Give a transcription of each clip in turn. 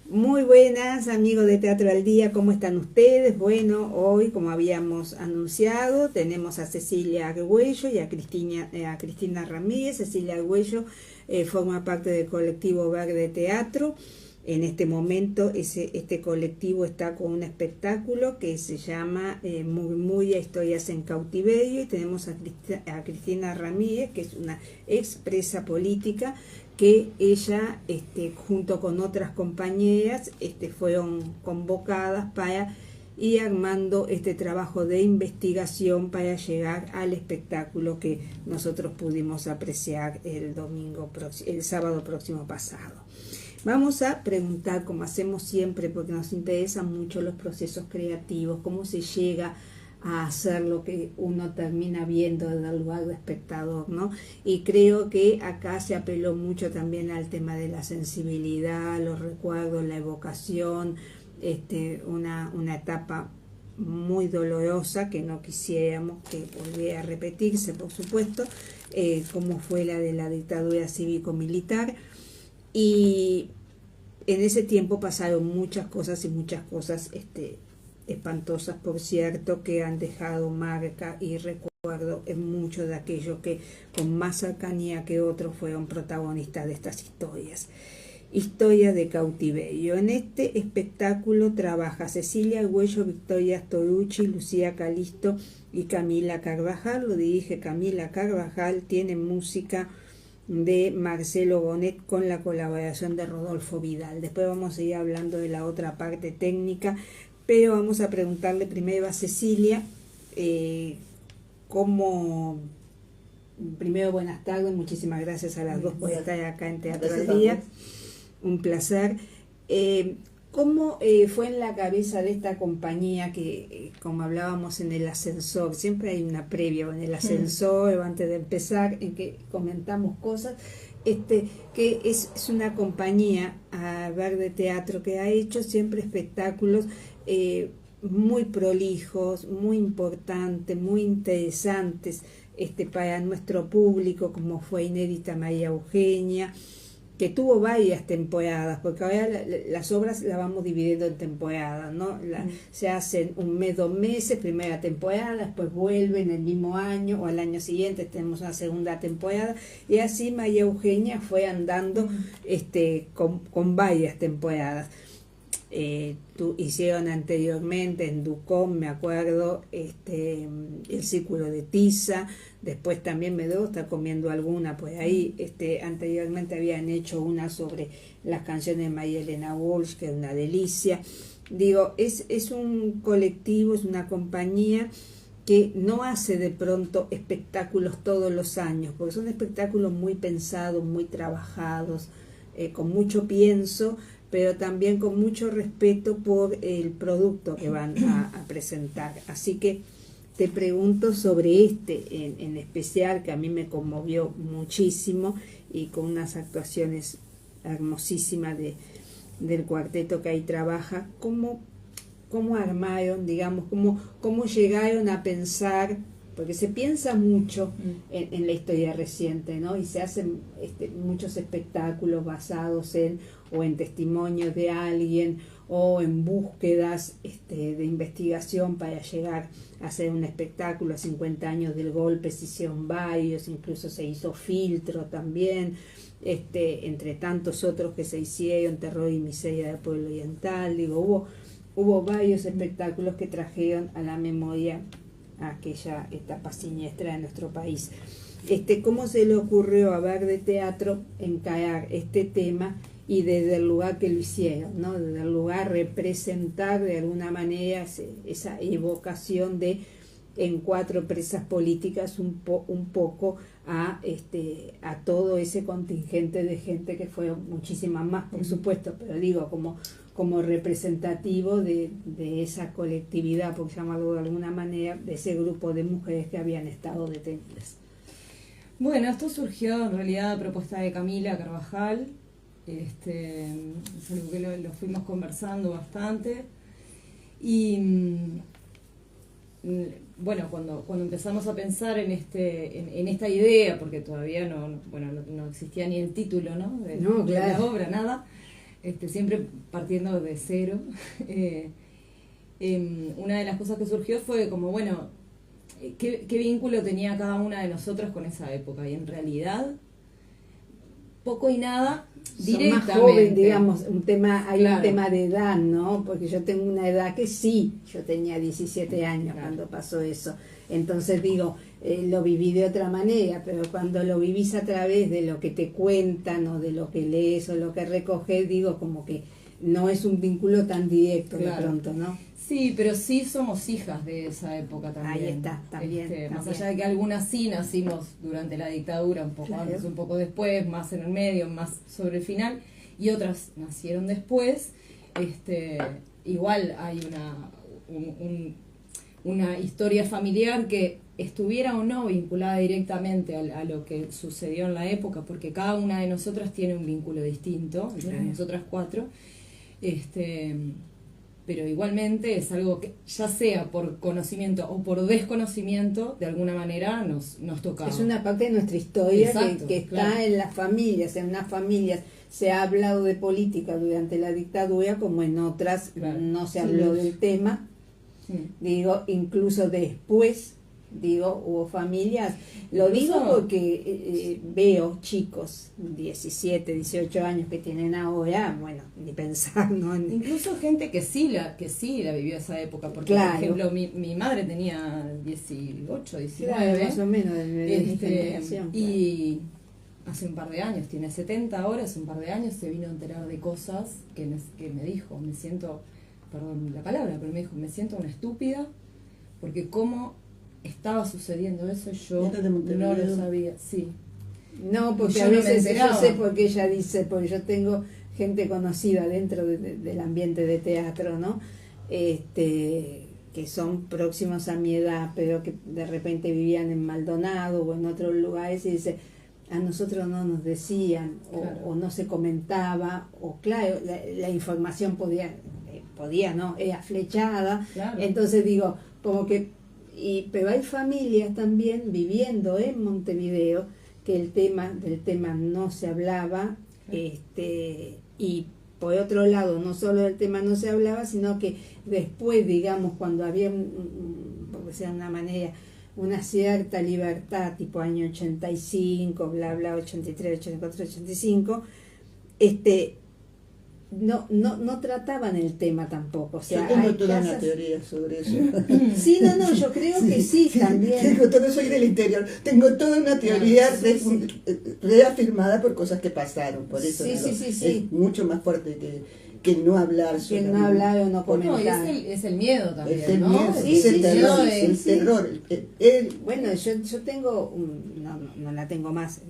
Muy buenas amigos de Teatro al Día, ¿cómo están ustedes? Bueno, hoy como habíamos anunciado tenemos a Cecilia Argüello y a Cristina Ramírez. Cecilia Argüello forma parte del colectivo Verde Teatro. En este momento este colectivo está con un espectáculo que se llama Murmuria Historias en Cautiverio, y tenemos a Cristina Ramírez, que es una expresa política, que ella junto con otras compañeras fueron convocadas para ir armando este trabajo de investigación para llegar al espectáculo que nosotros pudimos apreciar el sábado próximo pasado. Vamos a preguntar, como hacemos siempre, porque nos interesan mucho los procesos creativos, cómo se llega a hacer lo que uno termina viendo desde el lugar de espectador, ¿no? Y creo que acá se apeló mucho también al tema de la sensibilidad, los recuerdos, la evocación, una etapa muy dolorosa que no quisiéramos que volviera a repetirse, por supuesto, como fue la de la dictadura cívico-militar. Y en ese tiempo pasaron muchas cosas espantosas, por cierto, que han dejado marca y recuerdo en muchos de aquellos que con más cercanía que otros fueron protagonistas de estas historias. Historia de cautiverio. En este espectáculo trabaja Cecilia Argüello, Victoria Torucci, Lucía Calisto y Camila Carvajal. Lo dirige Camila Carvajal, tiene música de Marcelo Bonet con la colaboración de Rodolfo Vidal. Después vamos a ir hablando de la otra parte técnica, pero vamos a preguntarle primero a Cecilia primero, buenas tardes, muchísimas gracias a las dos por estar acá en Teatro al Día, un placer. ¿Cómo fue en la cabeza de esta compañía que, como hablábamos en el ascensor, siempre hay una previa en el ascensor o antes de empezar, en que comentamos cosas, que es una compañía, Verde Teatro, que ha hecho siempre espectáculos muy prolijos, muy importantes, muy interesantes para nuestro público, como fue Inédita María Eugenia, que tuvo varias temporadas, porque ahora las obras las vamos dividiendo en temporadas, ¿no? Se hacen un mes, 2 meses, primera temporada, después vuelven el mismo año o al año siguiente tenemos una segunda temporada, y así María Eugenia fue andando con varias temporadas. Hicieron anteriormente en Ducón, me acuerdo, el Círculo de Tiza. Después también me debo estar comiendo alguna por ahí. Anteriormente habían hecho una sobre las canciones de María Elena Walsh, que es una delicia. Digo, es un colectivo, es una compañía que no hace de pronto espectáculos todos los años, porque son espectáculos muy pensados, muy trabajados, con mucho pienso, pero también con mucho respeto por el producto que van a presentar. Así que te pregunto sobre en especial, que a mí me conmovió muchísimo, y con unas actuaciones hermosísimas del cuarteto que ahí trabaja. ¿Cómo armaron, digamos, cómo llegaron a pensar? Porque se piensa mucho en la historia reciente, ¿no? Y se hacen muchos espectáculos basados en testimonios de alguien o en búsquedas de investigación para llegar a hacer un espectáculo. A 50 años del golpe se hicieron varios, incluso se hizo Filtro también, entre tantos otros que se hicieron, Terror y Miseria del Pueblo Oriental. Digo, hubo varios espectáculos que trajeron a la memoria aquella etapa siniestra de nuestro país. ¿Cómo se le ocurrió a Verde Teatro encarar este tema, y desde el lugar que lo hicieron, ¿no? Desde el lugar representar de alguna manera esa evocación en 4 presas políticas, un poco a todo ese contingente de gente, que fue muchísimas más, por supuesto, pero digo, como representativo de esa colectividad, por llamarlo de alguna manera, de ese grupo de mujeres que habían estado detenidas. Bueno, esto surgió en realidad a propuesta de Camila Carvajal. Es algo que lo fuimos conversando bastante, y bueno, cuando empezamos a pensar en esta idea, porque todavía no existía ni el título, ¿no? de Claro. la obra, nada. siempre partiendo de cero. Una de las cosas que surgió fue como, bueno, ¿qué vínculo tenía cada una de nosotras con esa época? Y en realidad, poco y nada directamente. Más joven, digamos, hay Claro. un tema de edad, ¿no? Porque yo tengo una edad que sí, yo tenía 17 años cuando pasó eso. Entonces digo, lo viví de otra manera, pero cuando lo vivís a través de lo que te cuentan o de lo que lees o lo que recoges, digo como que no es un vínculo tan directo de pronto, ¿no? Sí, pero sí somos hijas de esa época también. Ahí está, también. Más allá de que algunas sí nacimos durante la dictadura, un poco antes, un poco después, más en el medio, más sobre el final, y otras nacieron después. Igual hay una historia familiar que estuviera o no vinculada directamente a lo que sucedió en la época, porque cada una de nosotras tiene un vínculo distinto, entre nosotras cuatro. Pero igualmente es algo que, ya sea por conocimiento o por desconocimiento, de alguna manera nos tocaba. Es una parte de nuestra historia. Exacto, que está en las familias. En unas familias se ha hablado de política durante la dictadura, como en otras no se habló del tema. Sí. Digo, incluso después, hubo familias. Lo digo porque veo chicos, 17, 18 años que tienen ahora, bueno, ni pensar, ¿no? Incluso gente que sí la vivió esa época, porque por ejemplo mi madre tenía 18, 19, claro, más o menos de mi generación. Y hace un par de años, tiene 70 ahora, hace un par de años se vino a enterar de cosas que me dijo, me siento, perdón la palabra, pero me dijo, me siento una estúpida, porque cómo estaba sucediendo eso, yo no lo sabía. Sí. No, porque yo a veces no me yo sé por qué ella dice, porque yo tengo gente conocida dentro del ambiente de teatro, ¿no? Que son próximos a mi edad, pero que de repente vivían en Maldonado o en otros lugares, y dice, a nosotros no nos decían, o no se comentaba, o claro, la información podía, ¿no? Era flechada. Claro. Entonces digo, como que pero hay familias también viviendo en Montevideo que del tema no se hablaba, y por otro lado, no solo del tema no se hablaba, sino que después, digamos, cuando había, por decir de una manera, una cierta libertad, tipo año 85, bla, bla, 83, 84, 85, no trataban el tema tampoco. O sea, yo tengo hay toda casas... una teoría sobre eso. Sí, no, yo creo que sí, también. Tengo todo, soy del interior. Tengo toda una teoría reafirmada por cosas que pasaron. Por eso sí. Es mucho más fuerte que no hablar sobre que no hablar o no comentar. No, es el miedo también, es el ¿no? miedo, Sí, es el terror, sí, el sí. terror. Bueno, yo tengo, no la tengo más,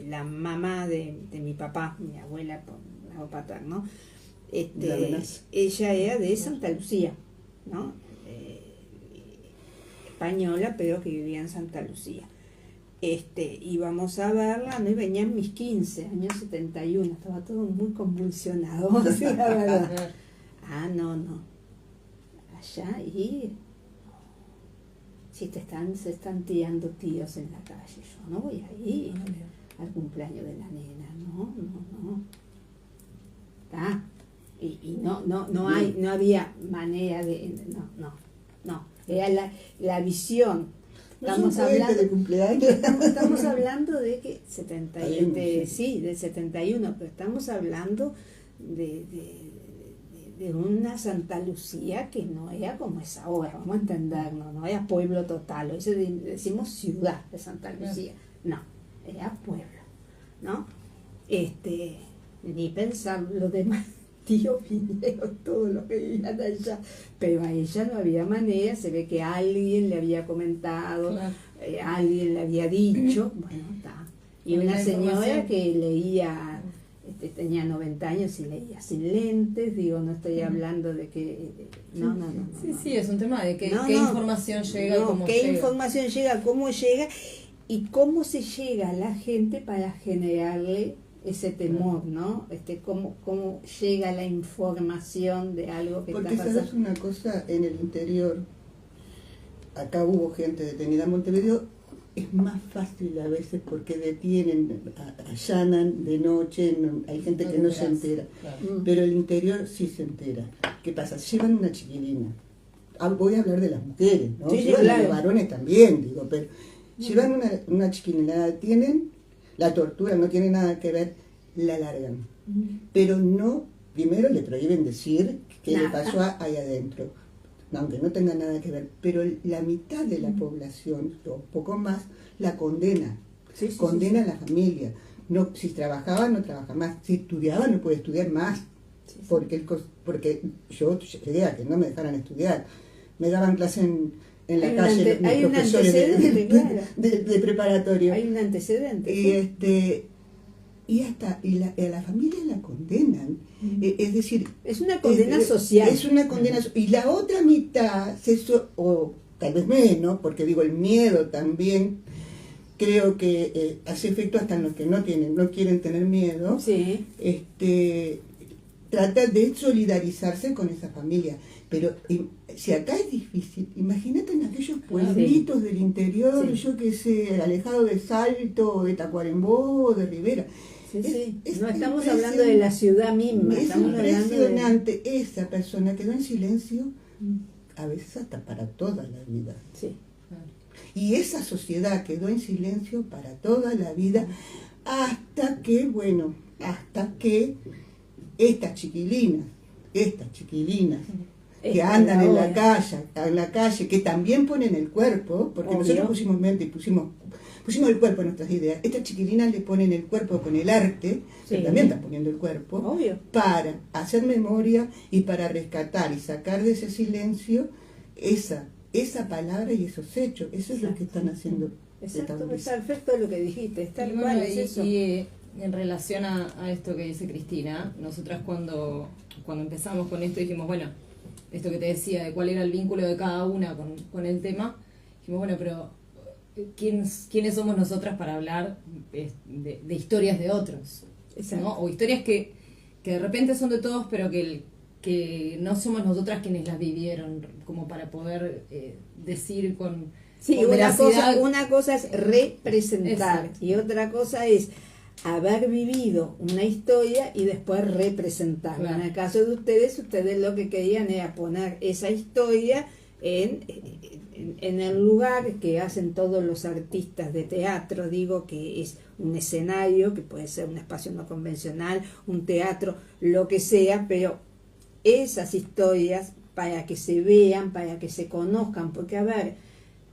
la mamá de mi papá, mi abuela por lado paterno, ella era de Santa Lucía, ¿no? Española, pero que vivía en Santa Lucía. Íbamos a verla, ¿no? Y venían mis 15, años 71, estaba todo muy convulsionado, así la verdad. No. Allá si se están tirando tíos en la calle, yo no voy a ir al cumpleaños de la nena, no. Y no había manera de, no, era la visión. Estamos hablando de que 71, del 71, pero estamos hablando de una Santa Lucía que no era como es ahora, vamos a entendernos, no era pueblo total, hoy decimos ciudad de Santa Lucía, no, era pueblo, ¿no? Ni pensar los demás tíos vinieron, todos los que vivían allá, pero a ella no había manera, se ve que alguien le había comentado, Claro. Alguien le había dicho, bueno, está. Y una señora que leía, tenía 90 años y leía sin lentes, no estoy hablando de que, no. Sí, es un tema de qué qué información llega y cómo qué llega. información llega, cómo llega y cómo se llega a la gente para generarle ese temor, ¿no? Cómo llega la información de algo que porque está pasando. sabes una cosa, en el interior, acá hubo gente detenida en Montevideo es más fácil a veces porque detienen, allanan de noche, hay gente que no se entera, Claro. pero el interior sí se entera. ¿Qué pasa? Llevan una chiquilina. Voy a hablar de las mujeres, ¿no? Sí, sí, Llevan a claro. los varones también, digo, pero llevan una chiquilina, la tienen, la tortura no tiene nada que ver, la largan. Pero no, primero le prohíben decir qué le Nada. pasó ahí adentro, aunque no tenga nada que ver, pero la mitad de la población, o poco más, la condena, Sí, sí, condena a la familia. No, si trabajaba, no trabaja más, si estudiaba, no puede estudiar más, Sí, sí. porque yo llegué a que no me dejaran estudiar, me daban clase en la Hay un calle ante- mis hay un profesores antecedente, claro. de preparatorio. Hay un antecedente. Y sí. a la familia la condenan. Es decir, Es una condena es social. Es una condena y la otra mitad, o tal vez menos, porque digo, el miedo también creo que hace efecto hasta en los que no quieren tener miedo. Sí. Trata de solidarizarse con esa familia. Pero si acá es difícil, imagínate en aquellos pueblitos del interior, Sí. yo qué sé, alejado de Salto, de Tacuarembó, de Rivera. Sí, sí. Es No estamos hablando de la ciudad misma, Es estamos hablando de... impresionante. Esa persona quedó en silencio, a veces hasta para toda la vida. Sí. Claro. Y esa sociedad quedó en silencio para toda la vida, hasta que estas chiquilinas que andan en la calle, que también ponen el cuerpo, porque Obvio. nosotros pusimos mente y pusimos el cuerpo en nuestras ideas. Estas chiquilinas le ponen el cuerpo con el arte, Sí. que también están poniendo el cuerpo, Obvio. para hacer memoria y para rescatar y sacar de ese silencio esa palabra y esos hechos. Eso es lo que están haciendo. Exacto, es perfecto lo que dijiste, es tal Y cual, bueno, es eso. en relación a esto que dice Cristina, nosotras cuando empezamos con esto dijimos, bueno, esto que te decía de cuál era el vínculo de cada una con el tema, dijimos, bueno, pero ¿quiénes somos nosotras para hablar de historias de otros? Exacto. ¿No? O historias que de repente son de todos, pero que no somos nosotras quienes las vivieron, como para poder decir con Sí, veracidad. una cosa es representar Exacto. y otra cosa es haber vivido una historia y después representarla. Claro. En el caso de ustedes lo que querían era poner esa historia en el lugar que hacen todos los artistas de teatro, digo que es un escenario, que puede ser un espacio no convencional, un teatro, lo que sea, pero esas historias para que se vean, para que se conozcan, porque a ver,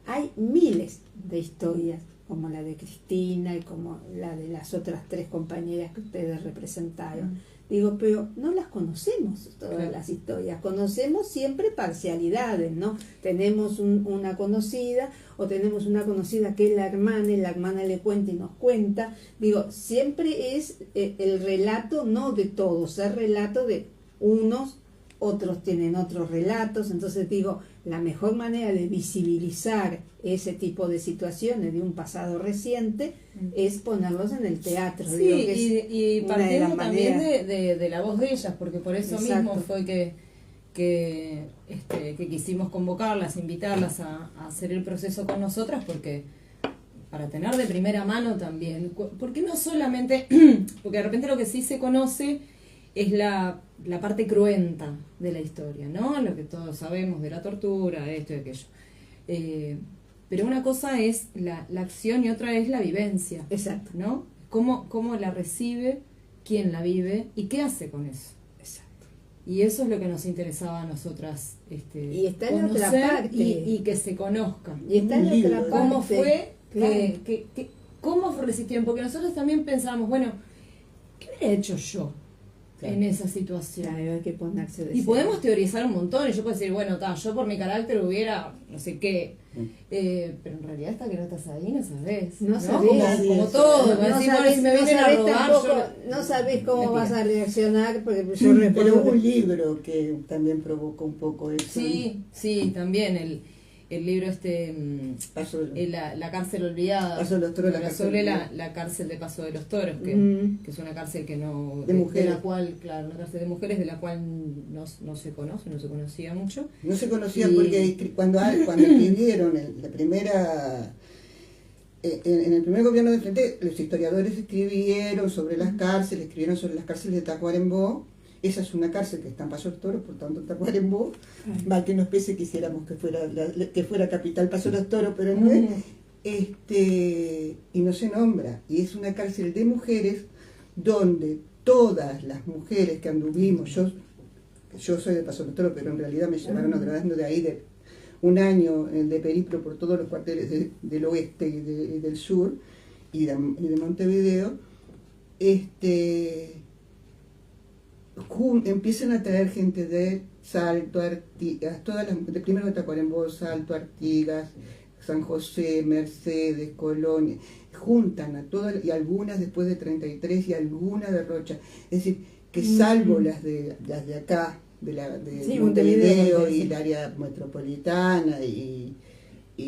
hay miles de historias, como la de Cristina y como la de las otras 3 compañeras que ustedes representaron. Digo, pero no las conocemos todas Claro. las historias, conocemos siempre parcialidades, ¿no? Tenemos una conocida o tenemos una conocida que es la hermana y la hermana le cuenta y nos cuenta. Digo, siempre es el relato, no de todos, el relato de unos, otros tienen otros relatos, entonces digo, la mejor manera de visibilizar ese tipo de situaciones de un pasado reciente es ponerlos en el teatro. Sí, digo que es y una de partiendo las también maneras. de la voz de ellas, porque por eso Exacto. mismo fue que quisimos convocarlas, invitarlas a hacer el proceso con nosotras, porque para tener de primera mano también, porque no solamente, porque de repente lo que sí se conoce es la parte cruenta de la historia, ¿no? Lo que todos sabemos de la tortura, esto y aquello. Pero una cosa es la acción y otra es la vivencia, Exacto. ¿no? ¿Cómo la recibe, quién la vive y qué hace con eso? Exacto. Y eso es lo que nos interesaba a nosotras Y está en otra conocer parte. y que se conozca. Y está en Un libro. otra parte. ¿Cómo fue? Claro. ¿Cómo resistieron? Porque nosotros también pensábamos, bueno, ¿qué hubiera hecho yo Claro. en esa situación? Claro, hay que ponerse de Y cero. podemos teorizar un montón, y yo puedo decir, bueno, yo por mi carácter hubiera, no sé qué, pero en realidad hasta que no estás ahí no sabés. No sabés. Como todo, No decir, bueno, si me vienen a sabés robar, tampoco, yo... no sabés cómo Mentira. vas a reaccionar, porque yo Pero recuerdo hubo un que- libro que también provocó un poco eso. Sí, también el libro Paso la cárcel olvidada, Paso de los Toros, la pero cárcel sobre olvidada. la cárcel de Paso de los Toros, que es una cárcel que no De mujeres. de la cual, claro, una cárcel de mujeres de la cual no se conoce, no se conocía mucho. No se conocía Y- porque cuando escribieron la primera en el primer gobierno de Frente, los historiadores escribieron sobre las cárceles, escribieron sobre las cárceles de Tacuarembó. Esa es una cárcel que está en Paso los Toros, por tanto Tacuarembó, mal que nos pese quisiéramos que fuera capital Paso los Toros, pero no es, y no se nombra, y es una cárcel de mujeres donde todas las mujeres que anduvimos, yo soy de Paso los Toros, pero en realidad me llevaron grabando de ahí de un año de periplo por todos los cuarteles del oeste y del sur y de Montevideo, empiezan a traer gente de Salto, Artigas, primero de Tacuarembó, Salto, Artigas, San José, Mercedes, Colonia, juntan a todas, y algunas después de 33 y algunas de Rocha, es decir, que salvo las de acá, de Montevideo y el área metropolitana y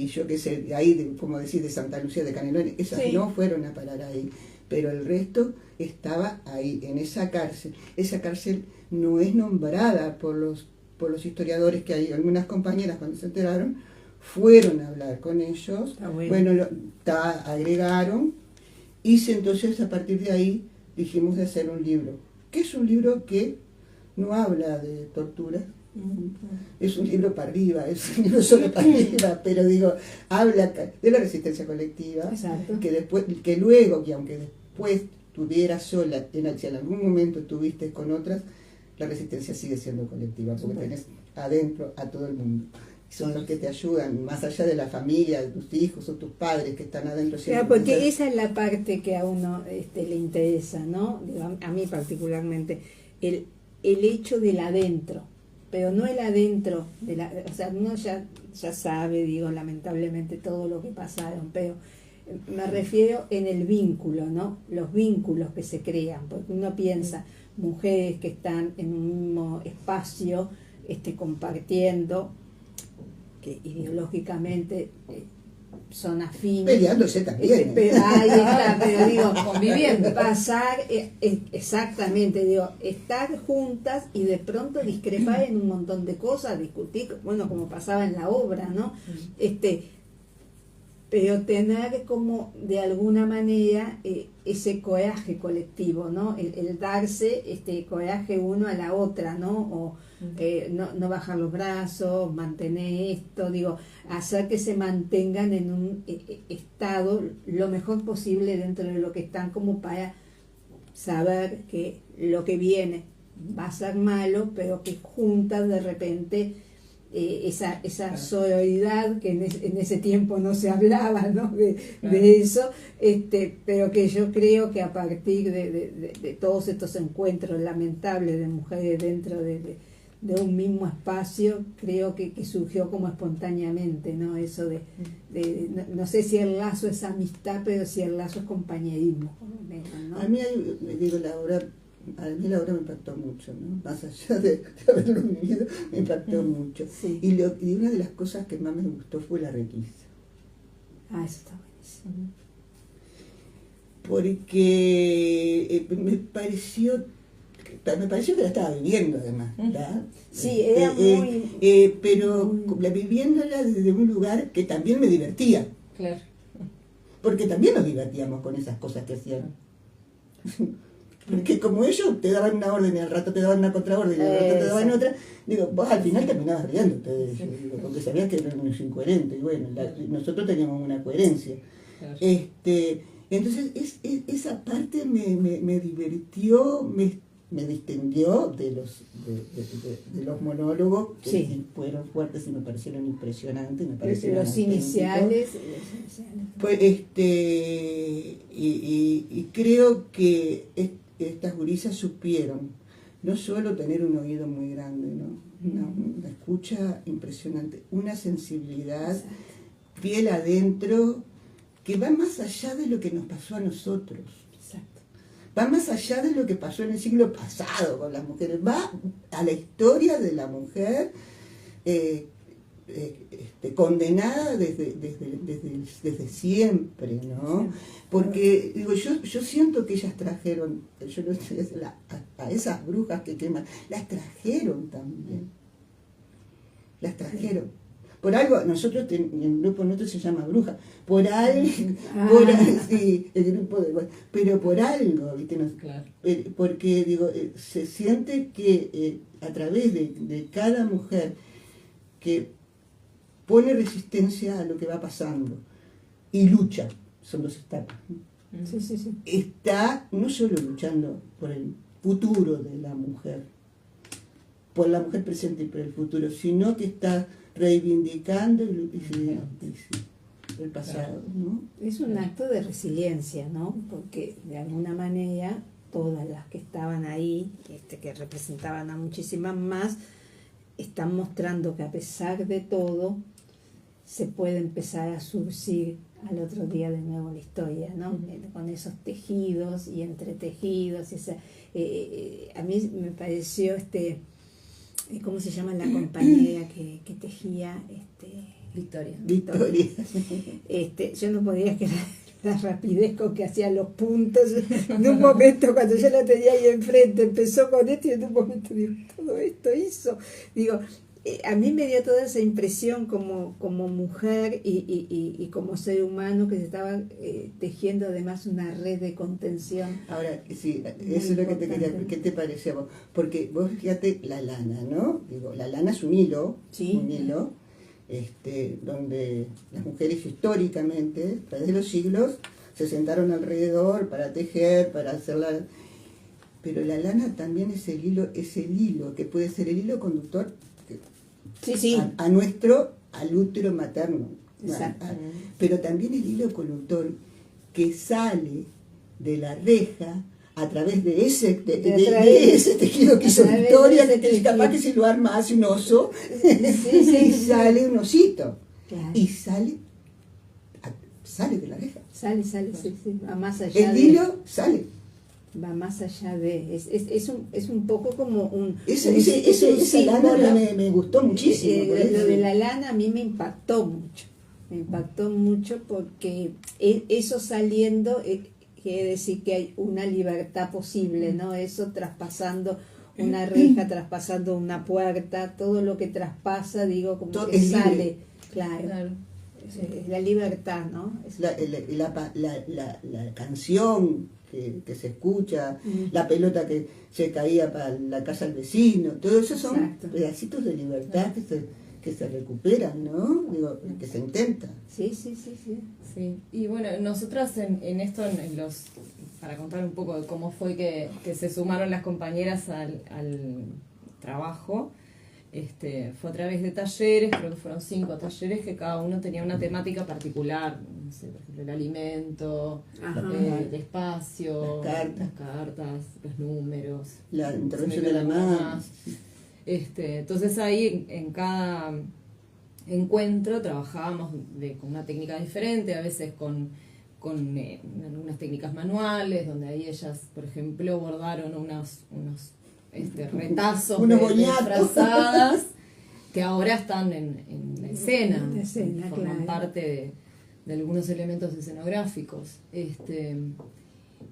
yo qué sé, de ahí, como decir, de Santa Lucía de Canelones, esas no fueron a parar ahí, pero el resto estaba ahí, en esa cárcel. Esa cárcel no es nombrada por los historiadores, que hay algunas compañeras cuando se enteraron, fueron a hablar con ellos, agregaron, y entonces a partir de ahí dijimos de hacer un libro, que es un libro que no habla de tortura, es un libro para arriba, es un libro solo para arriba, pero digo, habla de la resistencia colectiva, que luego, que aunque después estuvieras sola, si en algún momento estuviste con otras, la resistencia sigue siendo colectiva, porque tenés adentro a todo el mundo. Son los que te ayudan, más allá de la familia, de tus hijos o tus padres que están adentro. Claro, porque esa es la parte que a uno le interesa, ¿no? Digo, a mí particularmente, el hecho del adentro, pero no el adentro, o sea, uno ya sabe, digo, lamentablemente todo lo que pasaron, pero me refiero en el vínculo, ¿no? Los vínculos que se crean, porque uno piensa, mujeres que están en un mismo espacio, compartiendo, que ideológicamente son afines. Peleándose también. Ahí está, pero digo, conviviendo. Pasar, exactamente, digo, estar juntas y de pronto discrepar en un montón de cosas, discutir, bueno, como pasaba en la obra, ¿no? Pero tener como de alguna manera ese coraje colectivo, ¿no? El darse coraje uno a la otra, ¿no? O no bajar los brazos, mantener esto, digo, hacer que se mantengan en un estado lo mejor posible dentro de lo que están, como para saber que lo que viene va a ser malo, pero que juntas de repente esa sororidad que en ese tiempo no se hablaba, ¿no? de eso, pero que yo creo que a partir de todos estos encuentros lamentables de mujeres dentro de un mismo espacio, creo que surgió como espontáneamente, ¿no? Eso no sé si el lazo es amistad, pero si el lazo es compañerismo, por lo menos, ¿no? A mí, a mí la obra me impactó mucho, ¿no? Más allá de haberlo vivido, me impactó mucho. Sí. Y una de las cosas que más me gustó fue la requisa. Eso está buenísimo. Porque me pareció que la estaba viviendo además, ¿verdad? Sí, era pero viviéndola desde un lugar que también me divertía. Claro. Porque también nos divertíamos con esas cosas que hacían. Porque como ellos te daban una orden y al rato te daban una contraorden y al rato te daban otra, digo, vos al final terminabas riéndote de ellos, porque sabías que eran unos incoherentes, y bueno, nosotros teníamos una coherencia. Claro. Entonces esa parte me divirtió, me distendió de los monólogos, que sí fueron fuertes y me parecieron impresionantes, me parecieron los iniciales. Pues, y creo que estas gurisas supieron no solo tener un oído muy grande, ¿no? Una escucha impresionante, una sensibilidad, piel adentro, que va más allá de lo que nos pasó a nosotros. Va más allá de lo que pasó en el siglo pasado con las mujeres, va a la historia de la mujer condenada desde siempre, ¿no? Porque digo, yo siento que ellas trajeron, a esas brujas que queman, las trajeron también. Las trajeron. Por algo, nosotros, el grupo nuestro se llama Bruja, por algo, sí, el grupo pero por algo, ¿viste? Claro. Porque, digo, se siente que a través de cada mujer que pone resistencia a lo que va pasando y lucha, son dos etapas, ¿no? Sí, sí, sí. Está no solo luchando por el futuro de la mujer, por la mujer presente y por el futuro, sino que está reivindicando el pasado, ¿no? Es un acto de resiliencia, ¿no? Porque de alguna manera todas las que estaban ahí, que representaban a muchísimas más, están mostrando que a pesar de todo se puede empezar a surcir al otro día de nuevo la historia, ¿no? Con esos tejidos y entretejidos. A mí me pareció, ¿cómo se llama la compañera que tejía? Victoria. Yo no podía creer la rapidez con que hacía los puntos. En un momento, cuando yo la tenía ahí enfrente, empezó con esto y en un momento digo, todo esto hizo. Digo, a mí me dio toda esa impresión como mujer y como ser humano que se estaba tejiendo además una red de contención. Ahora, sí, eso es lo que te quería, ¿qué te parecía vos? Porque vos fíjate la lana, ¿no? Digo, la lana es un hilo, Sí. un hilo, donde las mujeres históricamente, a través de los siglos, se sentaron alrededor para tejer, para hacerla. Pero la lana también es el hilo que puede ser el hilo conductor Sí, sí. al útero materno. Exacto. Pero también el hilo conductor que sale de la reja a través de ese tejido que hizo Victoria, que capaz que si lo arma hace un oso, y sale un osito. Claro. Y sale de la reja. Sale, sí, va más allá. El hilo sale. Va más allá de... Es un poco como un... Esa lana me gustó muchísimo. Lo de la lana a mí me impactó mucho. Me impactó mucho porque eso saliendo... quiere decir que hay una libertad posible, ¿no? Eso traspasando una reja, traspasando una puerta, todo lo que traspasa, digo, como todo que sale. Libre. Claro. Es la libertad, ¿no? Es la canción que se escucha, la pelota que se caía para la casa del vecino, todo eso son Exacto. pedacitos de libertad que se recuperan, ¿no? Digo, que se intenta. Sí. Y bueno, nosotras en esto, para contar un poco de cómo fue que se sumaron las compañeras al trabajo, fue a través de talleres, creo que fueron 5 talleres que cada uno tenía una temática particular, no sé, por ejemplo, el alimento, el espacio, las cartas, los números, la intervención de la mamá. Entonces ahí en cada encuentro trabajábamos con una técnica diferente, a veces con algunas técnicas manuales, donde ahí ellas, por ejemplo, bordaron unos retazos unos de frazadas que ahora están en la escena, forman claro. parte de algunos elementos escenográficos.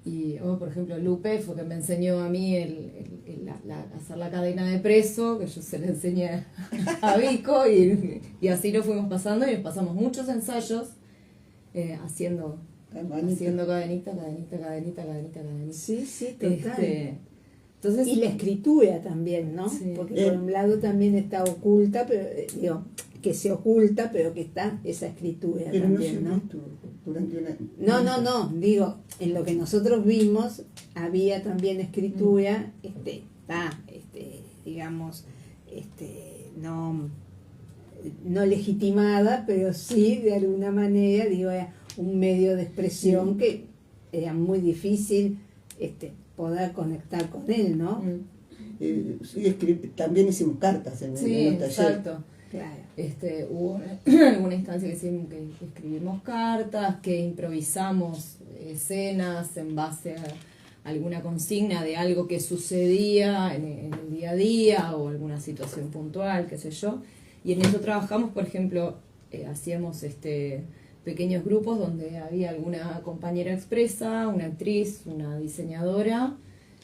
Y por ejemplo, Lupe fue que me enseñó a mí hacer la cadena de preso, que yo se la enseñé a Vico, y así lo fuimos pasando, y nos pasamos muchos ensayos haciendo cadenita. Sí, total. Entonces, y la escritura también, ¿no? Sí. Porque por un lado también está oculta, pero que se oculta, pero que está esa escritura pero también, ¿no? Durante No, digo, en lo que nosotros vimos había también escritura, digamos, no legitimada, pero sí de alguna manera, digo, era un medio de expresión que era muy difícil poder conectar con él, ¿no? También hicimos cartas en el taller. Exacto. Claro. Hubo alguna instancia que escribimos cartas, que improvisamos escenas en base a alguna consigna de algo que sucedía en el día a día o alguna situación puntual, qué sé yo. Y en eso trabajamos, por ejemplo, hacíamos pequeños grupos donde había alguna compañera expresa, una actriz, una diseñadora,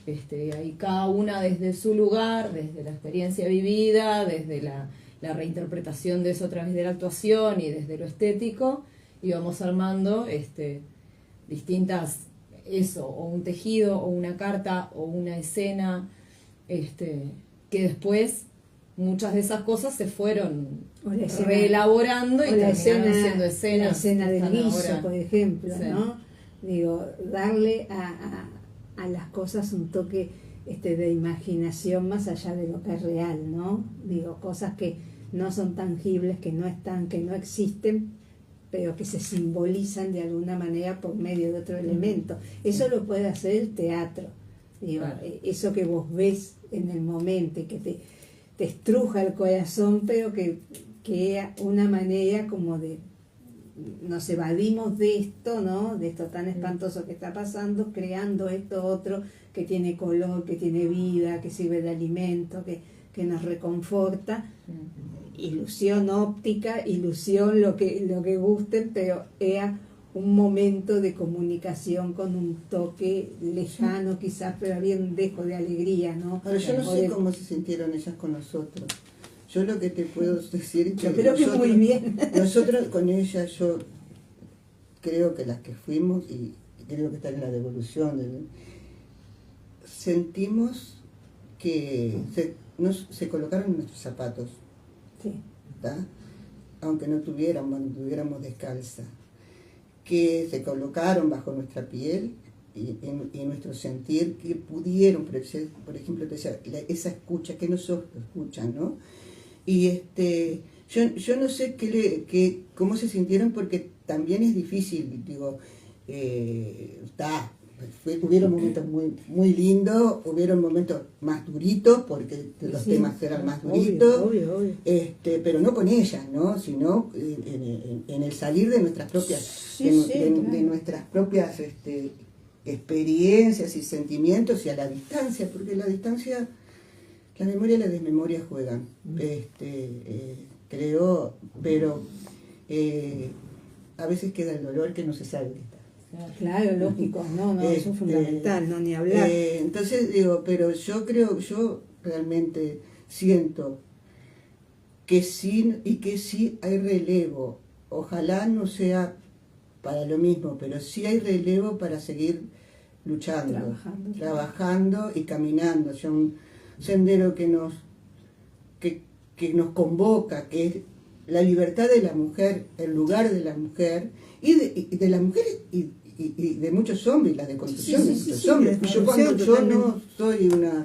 ahí cada una desde su lugar, desde la experiencia vivida, desde la reinterpretación de eso a través de la actuación y desde lo estético, íbamos armando distintas, eso, o un tejido, o una carta, o una escena, que después muchas de esas cosas se fueron reelaborando y terminaron siendo escenas. La escena del guiso, ahora, por ejemplo, sí. ¿no? Digo, darle a las cosas un toque de imaginación más allá de lo que es real, ¿no? Digo, cosas que no son tangibles, que no están, que no existen, pero que se simbolizan de alguna manera por medio de otro elemento. Eso lo puede hacer el teatro. Digo, claro. Eso que vos ves en el momento y que te estruja el corazón, pero que una manera como de nos evadimos de esto, ¿no? De esto tan espantoso que está pasando, creando esto otro que tiene color, que tiene vida, que sirve de alimento, que nos reconforta. Ilusión óptica, ilusión, lo que gusten, pero era un momento de comunicación con un toque lejano quizás, pero había un dejo de alegría, ¿no? Ahora, yo no sé cómo se sintieron ellas con nosotros. Yo lo que te puedo decir es que yo creo que muy bien. Nosotros con ellas, yo creo que las que fuimos, y creo que está en la devolución, sentimos que se colocaron en nuestros zapatos, sí. ¿tá? Aunque no tuviéramos descalza, que se colocaron bajo nuestra piel y nuestro sentir, que pudieron, por ejemplo, esa escucha, que nosotros escuchan, ¿no? Y yo no sé cómo se sintieron, porque también es difícil, digo, hubieron momentos muy, muy lindos, hubieron momentos más duritos, porque los temas eran más duritos, obvio. Pero no con ellas, ¿no? Sino en el salir de nuestras propias, de nuestras propias experiencias y sentimientos, y a la distancia, porque la distancia, la memoria y la desmemoria juegan, creo, pero a veces queda el dolor que no se sabe qué está. Claro, lógico, no, eso es fundamental, no ni hablar. Entonces digo, pero yo realmente siento que sí, y que sí hay relevo. Ojalá no sea para lo mismo, pero sí hay relevo para seguir luchando, trabajando y caminando hacia un sendero que nos convoca, que es la libertad de la mujer, el lugar de la mujer, y de la mujer y de muchos hombres, la deconstrucción de muchos hombres. Yo no soy una,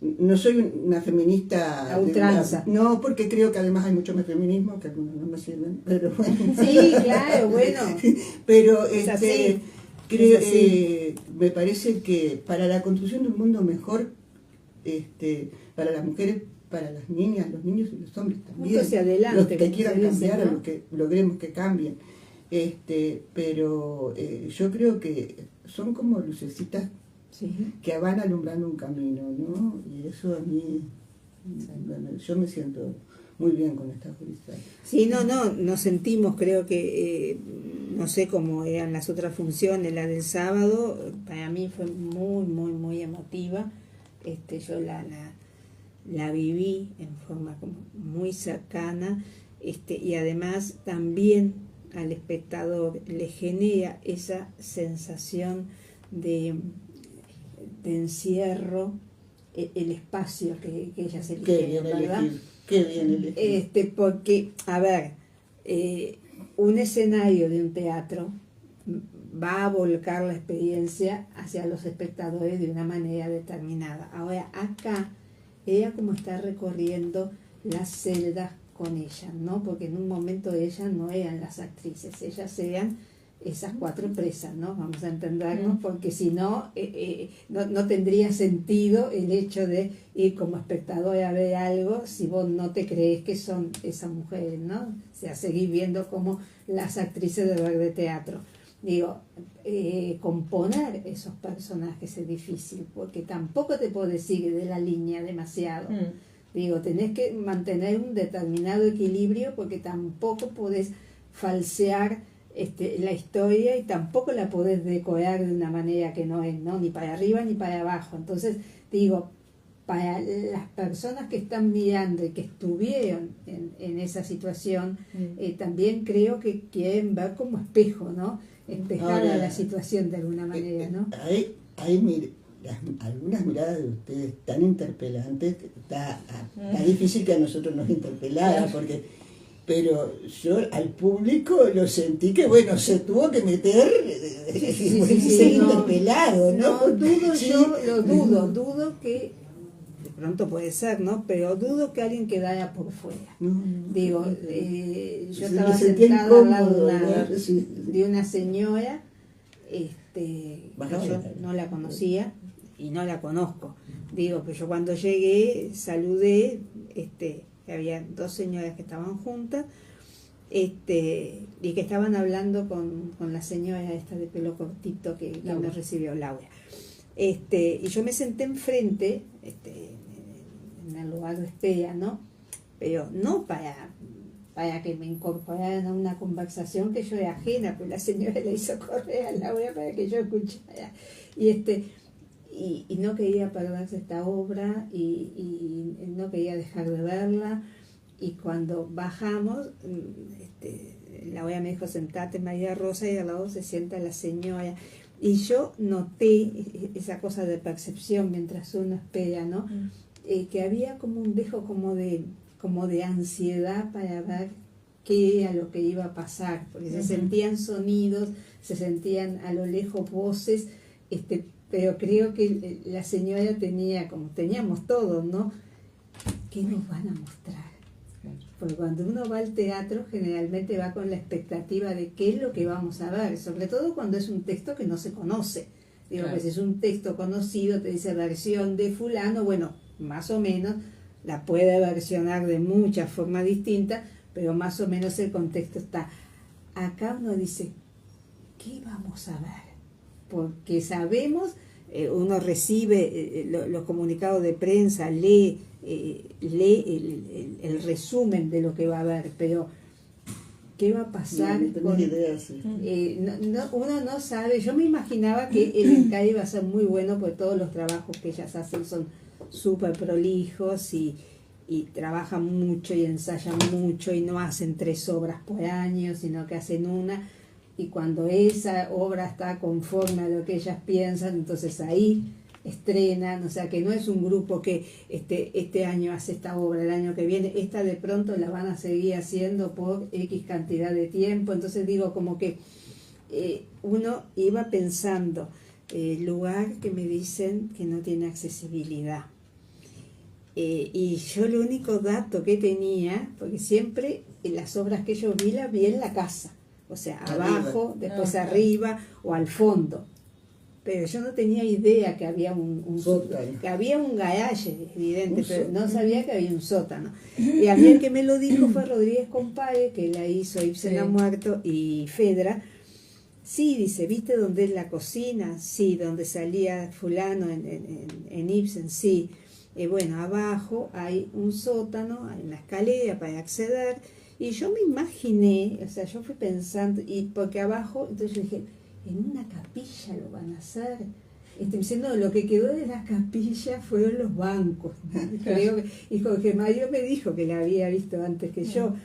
no soy una feminista a ultranza. No, porque creo que además hay mucho más feminismo, que algunos no me sirven, pero bueno. Sí, claro, bueno. Pero creo, me parece que para la construcción de un mundo mejor, para las mujeres, para las niñas, los niños y los hombres también, los que quieran cambiar, ¿no? A los que logremos que cambien, pero yo creo que son como lucecitas, sí, que van alumbrando un camino, ¿no? Y eso a mí, bueno, yo me siento muy bien con esta jurisdicción. Sí, nos sentimos, creo que, no sé cómo eran las otras funciones, la del sábado, para mí fue muy, muy, muy emotiva. Yo la viví en forma como muy cercana, y además también al espectador le genera esa sensación de encierro, el espacio que ellas eligieron, ¿verdad? Qué bien elegir. Porque, a ver, un escenario de un teatro va a volcar la experiencia hacia los espectadores de una manera determinada. Ahora, acá, ella como está recorriendo las celdas con ella, ¿no? Porque en un momento ellas no eran las actrices, ellas eran esas cuatro presas, ¿no? Vamos a entendernos, porque si no, no tendría sentido el hecho de ir como espectador a ver algo si vos no te crees que son esas mujeres, ¿no? O sea, seguir viendo como las actrices de ver de teatro. Digo, componer esos personajes es difícil, porque tampoco te podés ir de la línea demasiado. Digo, tenés que mantener un determinado equilibrio, porque tampoco podés falsear la historia, y tampoco la podés decorar de una manera que no es, ¿no? Ni para arriba ni para abajo. Entonces, digo, para las personas que están mirando y que estuvieron en esa situación, también creo que quieren ver como espejo, ¿no? Espejar Ahora, a la situación de alguna manera, ¿no? Algunas miradas de ustedes tan interpelantes, está difícil que a nosotros nos interpelara, pero yo al público lo sentí que, bueno, se tuvo que meter y ser interpelado, ¿no? No, dudo, sí. Yo lo dudo que, de pronto puede ser, ¿no? Pero dudo que alguien quedara por fuera. Digo, yo estaba sentada al lado de una señora, que yo no la conocía y no la conozco. Digo, que yo cuando llegué saludé, que había dos señoras que estaban juntas, y que estaban hablando con la señora esta de pelo cortito que me recibió, Laura. Y yo me senté enfrente, en el lugar de espera, ¿no? Pero no para que me incorporaran a una conversación que yo era ajena, pues la señora le hizo correr a Laura para que yo escuchara. Y no quería perderse esta obra y no quería dejar de verla. Y cuando bajamos, Laura me dijo, sentate María Rosa, y al lado se sienta la señora. Y yo noté esa cosa de percepción mientras uno espera, ¿no? Que había como un dejo como de ansiedad para ver qué era lo que iba a pasar, porque se sentían sonidos, se sentían a lo lejos voces, pero creo que la señora tenía, como teníamos todos, ¿no? ¿Qué nos van a mostrar? Porque cuando uno va al teatro generalmente va con la expectativa de qué es lo que vamos a ver, sobre todo cuando es un texto que no se conoce. Digo, pues si es un texto conocido, te dice versión de fulano, bueno, más o menos, la puede versionar de muchas formas distintas, pero más o menos el contexto está. Acá uno dice, ¿qué vamos a ver? Porque sabemos, uno recibe los comunicados de prensa, lee el resumen de lo que va a ver, pero ¿qué va a pasar? Uno no sabe. Yo me imaginaba que el encaje iba a ser muy bueno, porque todos los trabajos que ellas hacen son súper prolijos y trabajan mucho y ensayan mucho y no hacen 3 obras por año, sino que hacen una, y cuando esa obra está conforme a lo que ellas piensan, entonces ahí estrenan. O sea que no es un grupo que este año hace esta obra, el año que viene esta de pronto la van a seguir haciendo por X cantidad de tiempo. Entonces digo, como que uno iba pensando, lugar que me dicen que no tiene accesibilidad. Y yo el único dato que tenía, porque siempre en las obras que yo vi en la casa, o sea, abajo, después arriba o al fondo. Pero yo no tenía idea que había que había un garaje, evidente, pero no sabía que había un sótano. Y a mí el que me lo dijo fue Rodríguez Compare, que la hizo Ibsen ha muerto, y Fedra. Sí, dice, ¿viste dónde es la cocina? Sí, donde salía fulano en Ibsen, sí. Bueno, abajo hay un sótano, hay una escalera para acceder, y yo me imaginé, o sea, yo fui pensando, y porque abajo, entonces yo dije, en una capilla lo van a hacer. Diciendo, lo que quedó de la capilla fueron los bancos. Creo que, y Jorge Mario me dijo que la había visto antes que yo.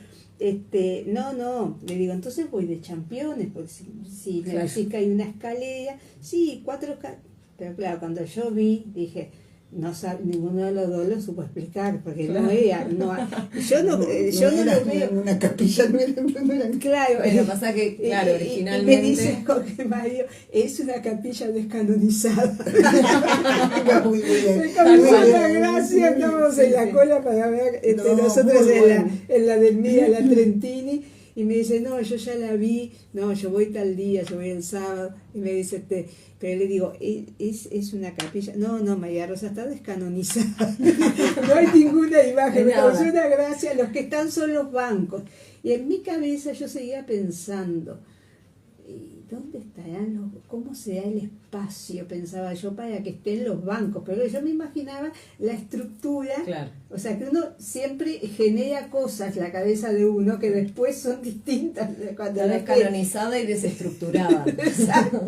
No, le digo, entonces voy de Championes, porque si me decís que hay una escalera, sí, 4 escaleras. Pero claro, cuando yo vi, dije, no sabe, ninguno de los dos lo supo explicar, porque no era, yo no lo veo. Una capilla no era. Claro, pero pasa que, claro, originalmente. Me dice Jorge Mario, es una capilla descanonizada. Muy bien. Me causó una gracia, estábamos en la cola para ver nosotros en la del Mía, la Trentini. Y me dice, no, yo ya la vi, no, yo voy tal día, yo voy el sábado. Y me dice, pero le digo, ¿es una capilla? No, María Rosa, está descanonizada. No hay ninguna imagen. Me causó una gracia, los que están son los bancos. Y en mi cabeza yo seguía pensando, ¿dónde estarán cómo será el espacio? Pensaba yo, para que estén los bancos, pero yo me imaginaba la estructura, Claro. o sea que uno siempre genera cosas, la cabeza de uno, que después son distintas de cuando Está las descanonizada y desestructurada. Exacto.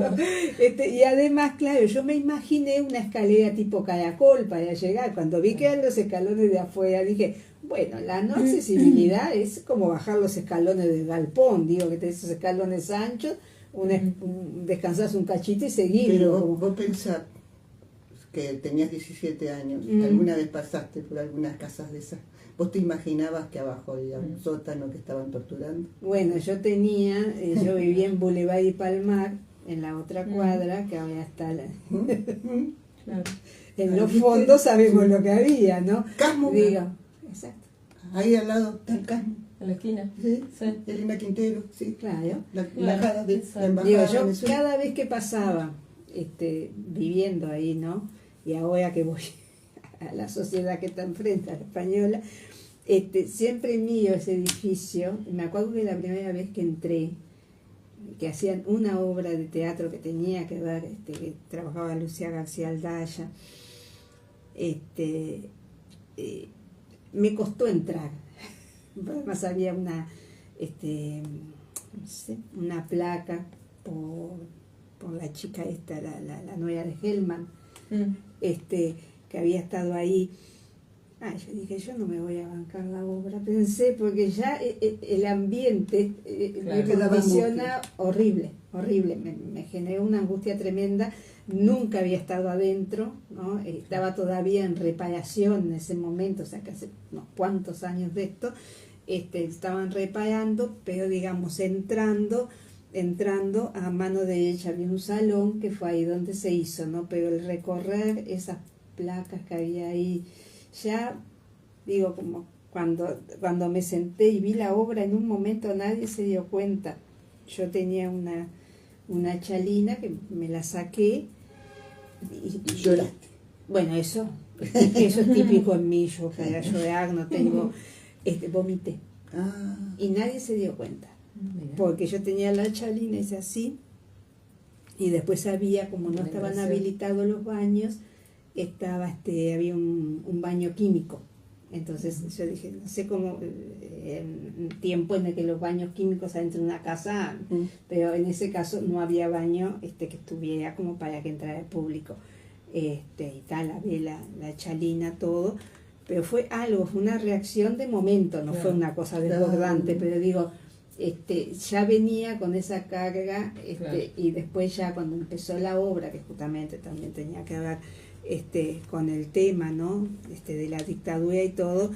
Y además, claro, yo me imaginé una escalera tipo caracol para llegar. Cuando vi que eran los escalones de afuera, dije, bueno, la no accesibilidad es como bajar los escalones del galpón. Digo que tenés esos escalones anchos, descansás un cachito y seguís. Pero como- vos pensás que tenías 17 años, Mm. alguna vez pasaste por algunas casas de esas. ¿Vos te imaginabas que abajo había un sótano que estaban torturando? Bueno, yo vivía en Boulevard y Palmar, en la otra cuadra, que ahora está Claro. en los fondos, sabemos lo que había, ¿no? Casmo. Digo, exacto, Ahí al lado está el Casmo. En la esquina. Sí, Sí. Elena Quintero, sí. claro. La Claro, embajada de exacto. la embajada Digo, de yo Venezuela. cada vez que pasaba viviendo ahí, ¿no? Y ahora que voy a la sociedad que está enfrente, a la española, siempre miro ese edificio. Me acuerdo que la primera vez que entré, que hacían una obra de teatro que tenía que ver, que trabajaba Lucía García Aldaya, me costó entrar. Además había no sé, una placa por la chica esta, la nuera de Hellman, que había estado ahí. Yo dije, yo no me voy a bancar la obra, pensé, porque ya el ambiente me Claro. condiciona horrible, me generó una angustia tremenda. Nunca había estado adentro, ¿no? Estaba todavía en reparación en ese momento, o sea que hace unos cuantos años de esto, estaban reparando, pero digamos entrando a mano derecha había un salón que fue ahí donde se hizo, ¿no? Pero el recorrer esas placas que había ahí, ya digo, como cuando me senté y vi la obra, en un momento nadie se dio cuenta. Yo tenía una chalina que me la saqué y Lloraste. bueno, eso es típico en mí, yo para llorar no tengo, vomité Ah, y nadie se dio cuenta. Mira. Porque yo tenía la chalina, es así, y después había, como no La estaban impresión. habilitados los baños, había un baño químico. Entonces yo dije, no sé cómo, en tiempo en el que los baños químicos adentro de una casa, pero en ese caso no había baño que estuviera como para que entrara el público. Y tal, la chalina, todo, pero fue una reacción de momento, no Claro. fue una cosa Claro. desbordante, pero digo, ya venía con esa carga, Claro. y después ya cuando empezó la obra, que justamente también tenía que ver con el tema, ¿no? De la dictadura y todo,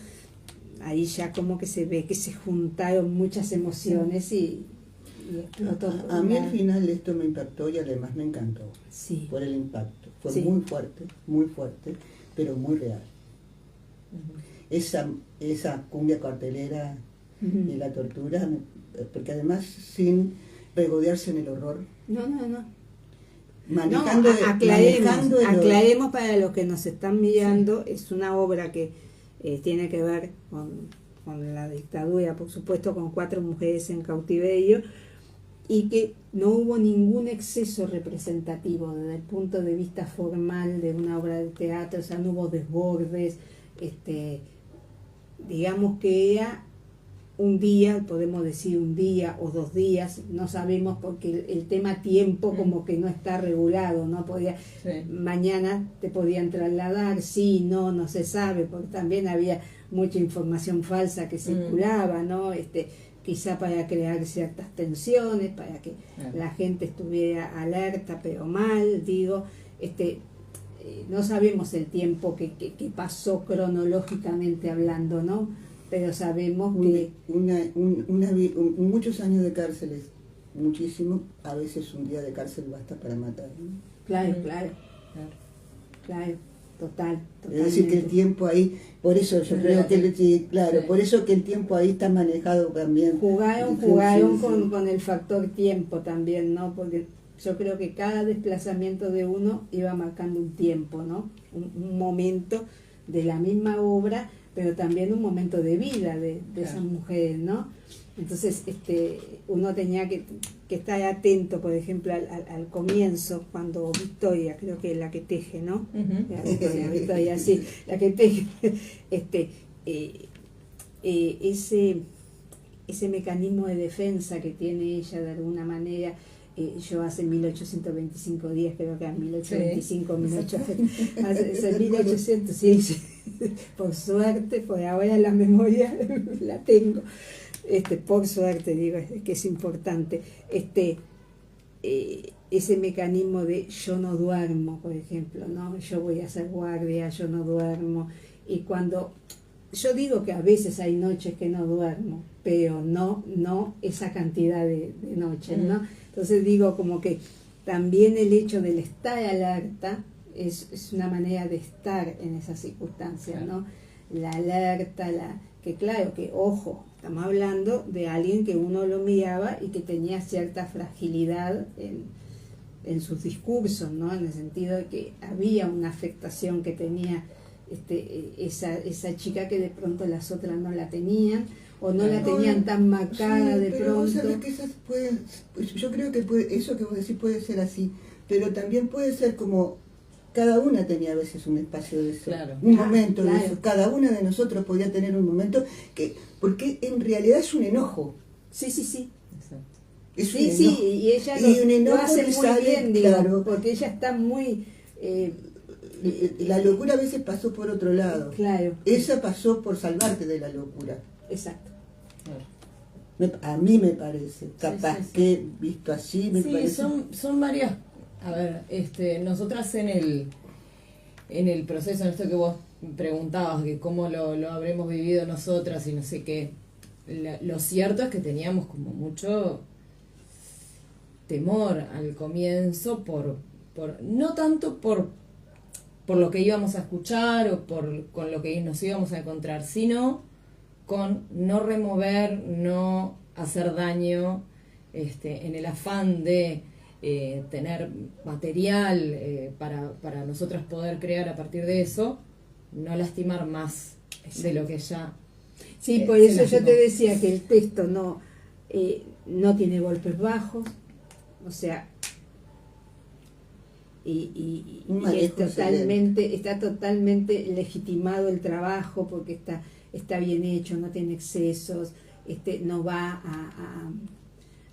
ahí ya como que se ve que se juntaron muchas emociones y explotó. a mí al final esto me impactó y además me encantó Sí. por el impacto. Fue Sí. muy fuerte, pero muy real. Esa cumbia cartelera Ujú. y la tortura, porque además sin regodearse en el horror, No. manejando, No, manejando el horror. aclaremos para los que nos están mirando, es una obra que tiene que ver con la dictadura, por supuesto, con 4 mujeres en cautiverio, y que no hubo ningún exceso representativo desde el punto de vista formal de una obra de teatro, o sea, no hubo desbordes, digamos que era un día, podemos decir un día o 2 días, no sabemos porque el tema tiempo como que no está regulado, no podía, Sí. mañana te podían trasladar, sí, no se sabe, porque también había mucha información falsa que circulaba, ¿no? Quizá para crear ciertas tensiones, para que Claro. la gente estuviera alerta, pero mal, digo, no sabemos el tiempo que pasó cronológicamente hablando, ¿no? Pero sabemos que Muchos años de cárceles, muchísimo, a veces un día de cárcel basta para matar, ¿no? claro, Claro. total, Es decir, que el tiempo ahí, por eso yo Es creo que, relativo. sí, claro, Sí. por eso que el tiempo ahí está manejado también. jugaron Sí, sí. con el factor tiempo también, ¿no? Porque yo creo que cada desplazamiento de uno iba marcando un tiempo, ¿no? Un momento de la misma obra, pero también un momento de vida de esas mujeres, ¿no? Entonces uno tenía que estar atento, por ejemplo, al comienzo, cuando Victoria, creo que es la que teje, ¿no? Victoria, sí, la que teje, ese mecanismo de defensa que tiene ella de alguna manera. Yo hace 1825 días, creo que en 1825, sí. Hace 1800, sí, por suerte, por ahora la memoria la tengo, por suerte digo, que es importante, ese mecanismo de yo no duermo, por ejemplo, ¿no? Yo voy a hacer guardia, yo no duermo, y cuando yo digo que a veces hay noches que no duermo, pero no esa cantidad de noches, ¿no? Entonces digo como que también el hecho del estar alerta es una manera de estar en esas circunstancias, ¿no? La alerta, que claro, que ojo, estamos hablando de alguien que uno lo miraba y que tenía cierta fragilidad en sus discursos, ¿no? En el sentido de que había una afectación que tenía esa chica que de pronto las otras no la tenían, o no la tenían tan marcada, sí, de pero pronto. Vos sabés que esas yo creo que eso que vos decís puede ser así, pero también puede ser como cada una tenía a veces un espacio de eso, claro. Un momento de eso, cada una de nosotros podía tener un momento porque en realidad es un enojo. Sí. Exacto. Es sí, sí, y ella lo hace muy bien, claro, porque ella está muy... la locura a veces pasó por otro lado. Claro. Esa pasó por salvarte de la locura. Exacto. A mí me parece, capaz sí. Que visto así me parece. Son varias. A ver, nosotras en el proceso, en esto que vos preguntabas, que cómo lo habremos vivido nosotras y no sé qué, lo cierto es que teníamos como mucho temor al comienzo no tanto por lo que íbamos a escuchar o con lo que nos íbamos a encontrar, sino con no remover, no hacer daño, en el afán de tener material para nosotras poder crear a partir de eso, no lastimar más de lo que ya... Sí, por eso yo te decía que el texto no tiene golpes bajos, o sea, y está totalmente legitimado el trabajo porque está bien hecho, no tiene excesos, no va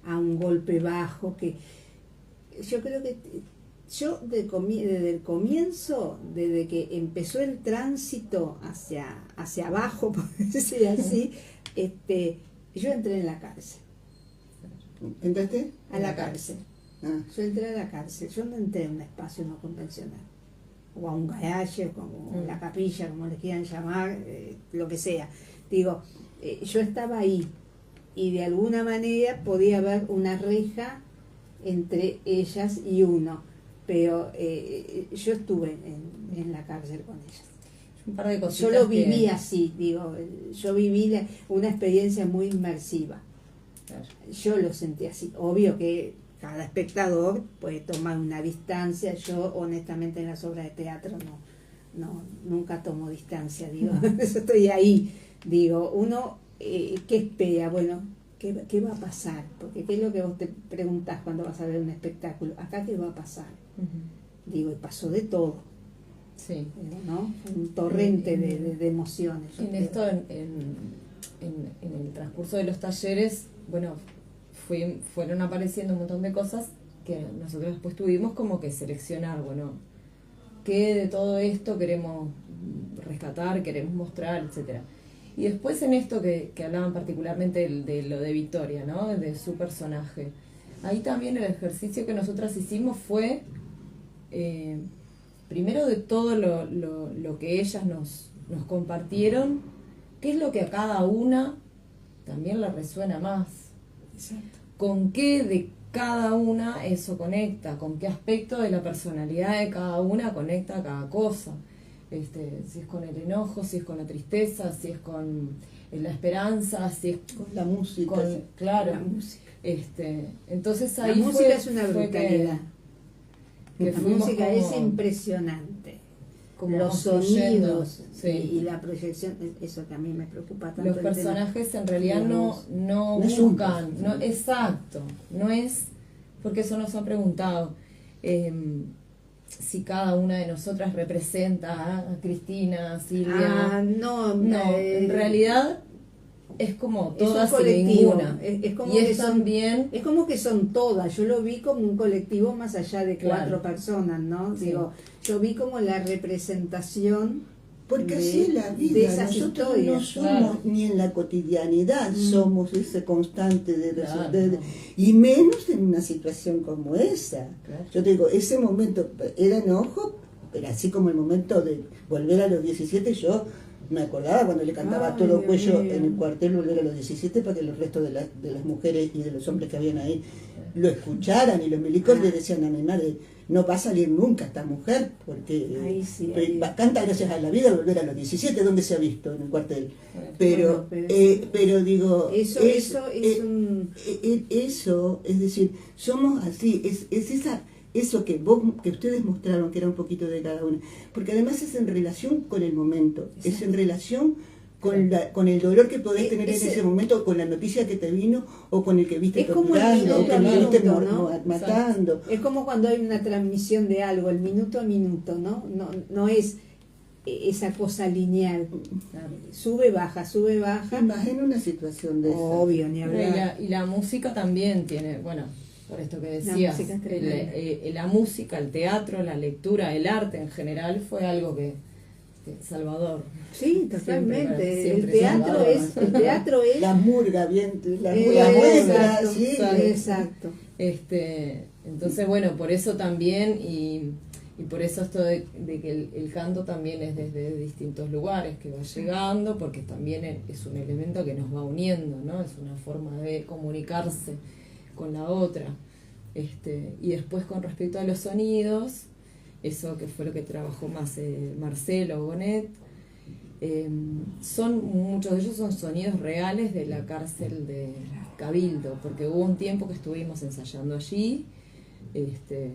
a un golpe bajo, que yo creo que desde el comienzo, desde que empezó el tránsito hacia abajo, por decir así, yo entré en la cárcel. ¿Entraste? A la cárcel. Yo entré a la cárcel, yo no entré en un espacio no convencional, o a un garaje, como la capilla, como le quieran llamar, lo que sea. Digo, yo estaba ahí y de alguna manera podía haber una reja entre ellas y uno, pero yo estuve en la cárcel con ellas. Un par de cositas yo lo viví así, digo, yo viví una experiencia muy inmersiva. Claro. Yo lo sentí así. Obvio que cada espectador puede tomar una distancia. Yo honestamente en las obras de teatro nunca tomo distancia, digo, eso estoy ahí, digo, uno ¿qué espera? Bueno, ¿qué va a pasar? Porque ¿qué es lo que vos te preguntás cuando vas a ver un espectáculo? ¿Acá qué va a pasar? Digo, y pasó de todo. Sí. ¿No? Un torrente de emociones. En esto, en el transcurso de los talleres, bueno, fueron apareciendo un montón de cosas que nosotros después tuvimos como que seleccionar, bueno, qué de todo esto queremos rescatar, queremos mostrar, etcétera. Y después en esto que hablaban particularmente de lo de Victoria, ¿no? De su personaje. Ahí también el ejercicio que nosotras hicimos fue, primero de todo lo que ellas nos compartieron, qué es lo que a cada una también le resuena más. Exacto. Con qué de cada una eso conecta, con qué aspecto de la personalidad de cada una conecta a cada cosa. Si es con el enojo, si es con la tristeza, si es con la esperanza, si es con la música. Claro. La música. Entonces ahí la música es una brutalidad. que la música es impresionante. como los construyendo, sonidos sí. y la proyección, eso que a mí me preocupa tanto. Los el tema. personajes en realidad no es un buscan, no, personaje. exacto, no es, porque eso nos han preguntado, si cada una de nosotras representa a Cristina, a Silvia. No, En realidad es como es un todas y colectivo, ninguna. es como y que es son, también, es como que son todas. Yo lo vi como un colectivo más allá de Claro. 4 personas, ¿no? Sí. Digo, yo vi como la representación Porque de- así es la de vida, esas nosotros historias. no somos Claro. ni en la cotidianidad, somos ese constante de Claro. y menos en una situación como esa. Claro. Yo te digo, ese momento era enojo, pero así como el momento de volver a los 17, yo me acordaba cuando le cantaba a Ay, todo Dios cuello mío. en el cuartel volver a los 17 para que los restos de las mujeres y de los hombres que habían ahí lo escucharan, y los milicos le decían a mi madre, no va a salir nunca esta mujer, porque Ahí sí, ahí. canta gracias a la vida volver a los 17, ¿dónde se ha visto? En el cuartel. Pero, Bueno, pero digo, Eso es un... eso, es decir, somos así, es eso que ustedes mostraron, que era un poquito de cada una, porque además es en relación con el momento, es en relación con el dolor que podés tener en ese momento, con la noticia que te vino, o con el que viste Es como el torturando, o minuto que a viste minuto, ¿no? matando. Es como cuando hay una transmisión de algo, el minuto a minuto, ¿no? No es esa cosa lineal. Sube, baja, Más en una situación de esa. obvio, ni hablar. y la música también tiene, bueno, por esto que La decías, música es tremenda. la música, el teatro, la lectura, el arte en general fue algo que Salvador. Sí, totalmente. Siempre El teatro es La murga, bien, la Exacto, muestra, sí. exacto. Entonces, bueno, por eso también, y por eso esto de que el canto también es desde distintos lugares que va llegando, porque también es un elemento que nos va uniendo, ¿no? Es una forma de comunicarse con la otra. Y después con respecto a los sonidos, eso que fue lo que trabajó más Marcelo Bonet, muchos de ellos son sonidos reales de la cárcel de Cabildo, porque hubo un tiempo que estuvimos ensayando allí,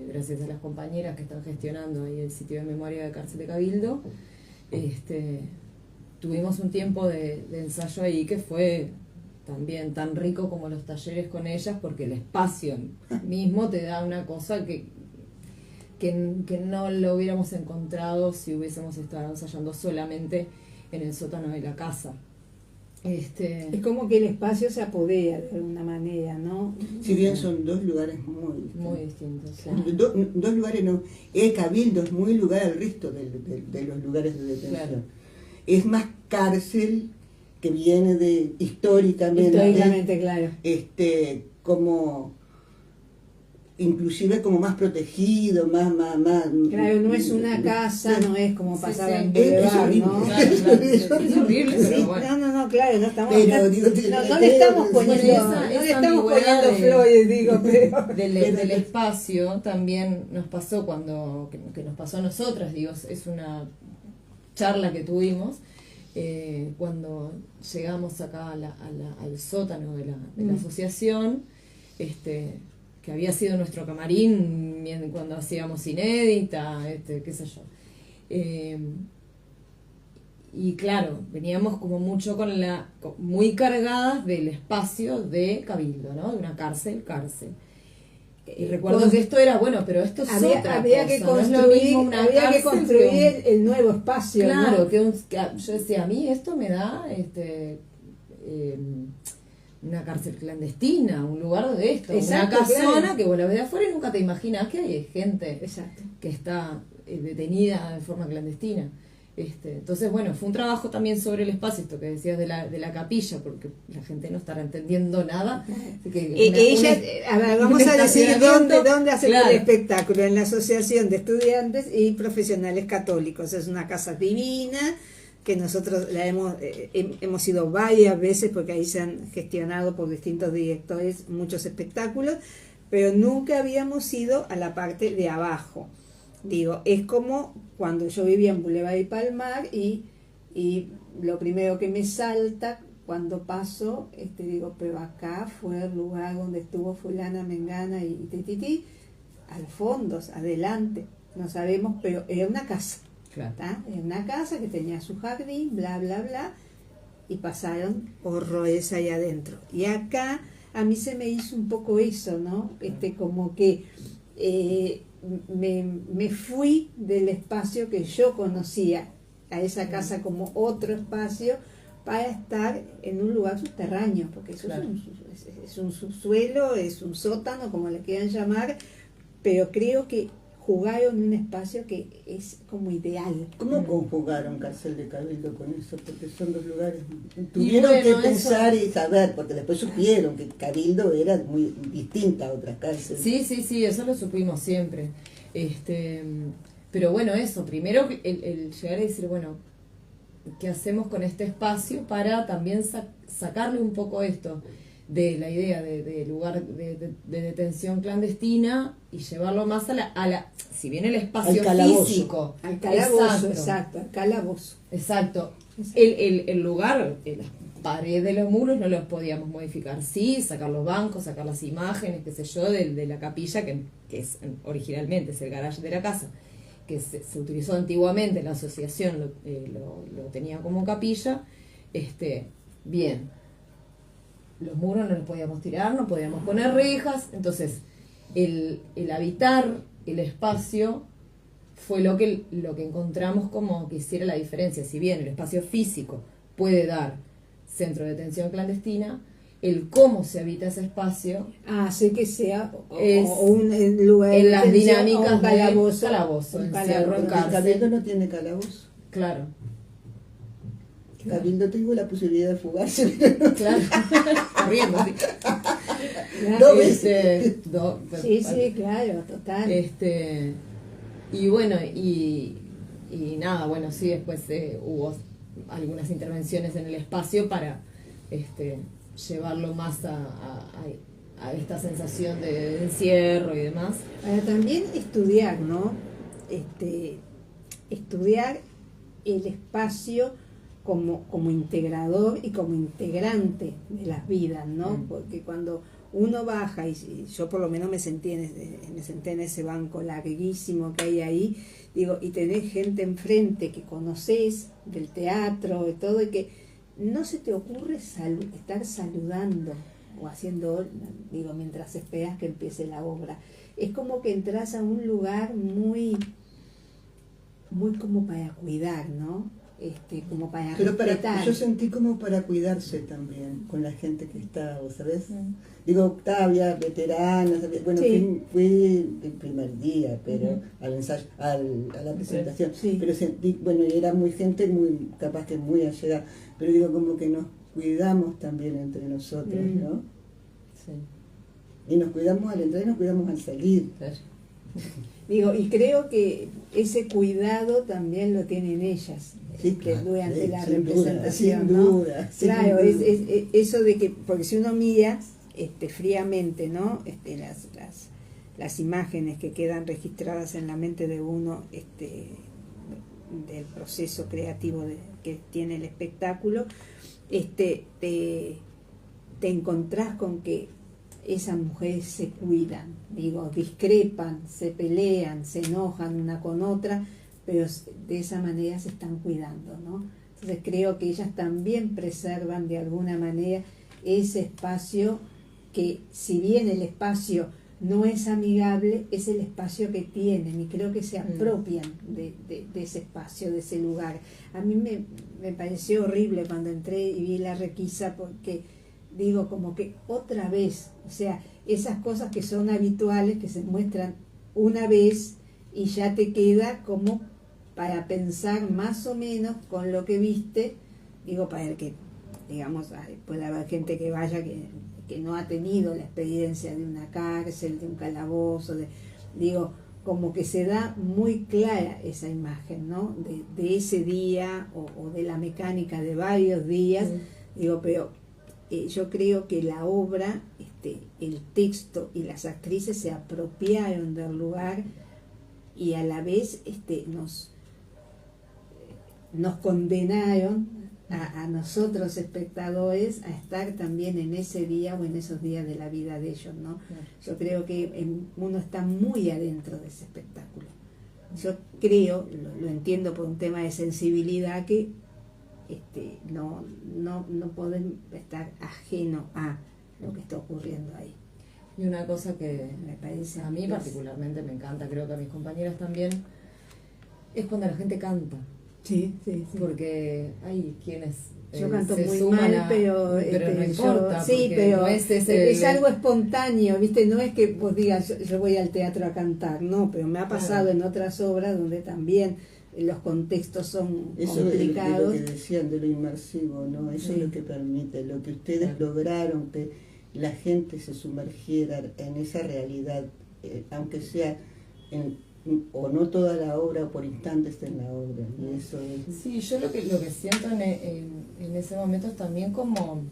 gracias a las compañeras que están gestionando ahí el sitio de memoria de cárcel de Cabildo. Tuvimos un tiempo de ensayo ahí que fue también tan rico como los talleres con ellas, porque el espacio mismo te da una cosa que no lo hubiéramos encontrado si hubiésemos estado ensayando solamente en el sótano de la casa. Es como que el espacio se apodera de alguna manera, ¿no? Si bien son dos lugares Muy distintos. Sí. Dos lugares no. El Cabildo es muy lugar al resto de los lugares de detención. Claro. Es más cárcel, que viene de históricamente, claro. como inclusive como más protegido, más Claro, no es una casa, no es como pasaba en Es Boulevard, horrible. ¿no? Claro, es horrible, pero bueno. No, claro, no estamos Pero, digo, no le estamos poniendo, esa no le estamos ambigüedad poniendo flores, digo, pero del espacio también nos pasó que nos pasó a nosotras, digo, es una charla que tuvimos cuando llegamos acá al sótano de la asociación, que había sido nuestro camarín cuando hacíamos Inédita, qué sé yo. Y claro, veníamos como mucho muy cargadas del espacio de Cabildo, ¿no? De una cárcel. Y recuerdo que esto era, bueno, pero esto es otra había cosa, que no es lo construir, mismo una había que cárcel construir el nuevo espacio, claro, ¿no? yo decía, a mí esto me da una cárcel clandestina, un lugar de esto, Exacto, una casona claro. que vos la ves de afuera y nunca te imaginas que hay gente Exacto. que está detenida de forma clandestina. Entonces, bueno, fue un trabajo también sobre el espacio, esto que decías de la capilla, porque la gente no estará entendiendo nada. A ver, vamos a decir dónde hacemos claro. el espectáculo, en la Asociación de Estudiantes y Profesionales Católicos. Es una casa divina que nosotros la hemos ido varias veces, porque ahí se han gestionado por distintos directores muchos espectáculos, pero nunca habíamos ido a la parte de abajo. Digo, es como cuando yo vivía en Boulevard y Palmar y lo primero que me salta cuando paso, digo, pero acá fue el lugar donde estuvo fulana, mengana y tititi, al fondo, adelante, no sabemos, pero era una casa. Claro. ¿tá? En una casa que tenía su jardín, bla, bla, bla, y pasaron horrores ahí adentro. Y acá a mí se me hizo un poco eso, ¿no? Como que me fui del espacio que yo conocía, a esa casa como otro espacio, para estar en un lugar subterráneo, porque eso Claro. es un subsuelo, es un sótano, como le quieran llamar, pero creo que jugaron un espacio que es como ideal. ¿Cómo conjugaron Cárcel de Cabildo con eso? Porque son dos lugares. Tuvieron bueno, que pensar y saber, porque después supieron que Cabildo era muy distinta a otras cárceles. Sí, eso lo supimos siempre. Pero bueno, eso, primero el llegar a decir, bueno, ¿qué hacemos con este espacio para también sacarle un poco esto de la idea de lugar de detención clandestina y llevarlo más a la si bien el espacio Al calabozo. físico, Al calabozo, exacto, al calabozo. exacto. El lugar, las paredes de los muros no los podíamos modificar, sí, sacar los bancos, sacar las imágenes, qué sé yo, de la capilla, que es originalmente es el garaje de la casa, que se utilizó antiguamente, la asociación lo tenía como capilla, bien. Los muros no los podíamos tirar, no podíamos poner rejas, entonces el habitar el espacio fue lo que encontramos como que hiciera la diferencia. Si bien el espacio físico puede dar centro de detención clandestina, el cómo se habita ese espacio Hace que sea es un lugar en de las detención, dinámicas o un calabozo, de calabozo, un encierro calabozo. en Porque Cabildo no tiene calabozo. claro, Cabildo tuvo la posibilidad de fugarse. claro, corriendo, sí. Claro. Dos veces. Sí, claro, total. Y bueno, y nada, bueno, sí, después hubo algunas intervenciones en el espacio para llevarlo más a esta sensación de encierro y demás. Para también estudiar, ¿no? Estudiar el espacio como integrador y como integrante de las vidas, ¿no? Porque cuando uno baja, y yo por lo menos me senté en ese banco larguísimo que hay ahí, digo, y tenés gente enfrente que conocés del teatro, de todo, y que no se te ocurre estar saludando o haciendo, digo, mientras esperas que empiece la obra. Es como que entras a un lugar muy como para cuidar, ¿no? Como para Pero respetar. yo sentí como para cuidarse también con la gente que estaba, ¿sabes? Digo, había veteranos, bueno, Sí. fui el primer día, pero al ensayo, a la presentación, Sí. pero sentí, bueno, era muy gente, muy capaz que muy allegada, pero digo, como que nos cuidamos también entre nosotros, ¿no? Sí, Y nos cuidamos al entrar y nos cuidamos al salir. claro. Digo, y creo que ese cuidado también lo tienen ellas, Sí, que claro, durante sí, la sin duda, representación, sin ¿no? duda, sin Claro, duda. es eso de que, porque si uno mira fríamente, ¿no? Las imágenes que quedan registradas en la mente de uno, del proceso creativo que tiene el espectáculo, te encontrás con que esas mujeres se cuidan, digo, discrepan, se pelean, se enojan una con otra, pero de esa manera se están cuidando, ¿no? Entonces creo que ellas también preservan de alguna manera ese espacio que, si bien el espacio no es amigable, es el espacio que tienen, y creo que se apropian de ese espacio, de ese lugar. A mí me pareció horrible cuando entré y vi la requisa, porque digo, como que otra vez, o sea, esas cosas que son habituales, que se muestran una vez y ya te queda como para pensar más o menos con lo que viste, digo, para el que, digamos, puede haber gente que vaya que no ha tenido la experiencia de una cárcel, de un calabozo, digo, como que se da muy clara esa imagen, ¿no? De ese día o de la mecánica de varios días, digo, pero yo creo que la obra, el texto y las actrices se apropiaron del lugar y a la vez nos condenaron a nosotros espectadores a estar también en ese día o en esos días de la vida de ellos, ¿no? Yo creo que uno está muy adentro de ese espectáculo, yo creo, lo entiendo por un tema de sensibilidad, que no pueden estar ajeno a lo que está ocurriendo ahí. Y una cosa que Me parece a mí particularmente me encanta, creo que a mis compañeras también, es cuando la gente canta. Sí. Porque hay quienes yo canto se muy suman mal, pero no importa, sí, pero no es algo espontáneo, ¿viste? No es que vos digas yo voy al teatro a cantar, no, pero me ha pasado en otras obras donde también los contextos son eso complicados. es lo que decían de lo inmersivo, ¿no? Eso es lo que permite, lo que ustedes lograron, que la gente se sumergiera en esa realidad, aunque sea o no toda la obra o por instantes en la obra. Y eso es... Sí, yo lo que siento en ese momento es también como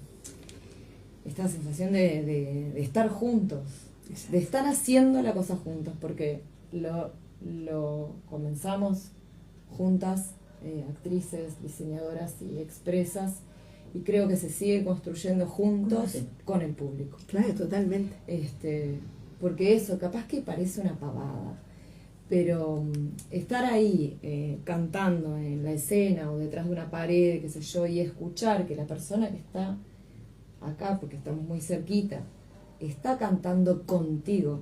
esta sensación de estar juntos, de estar haciendo la cosa juntos, porque lo comenzamos juntas, actrices, diseñadoras y expresas, y creo que se sigue construyendo juntos con el público. Claro, totalmente. Porque eso, capaz que parece una pavada, pero estar ahí cantando en la escena o detrás de una pared, qué sé yo, y escuchar que la persona que está acá, porque estamos muy cerquita, está cantando contigo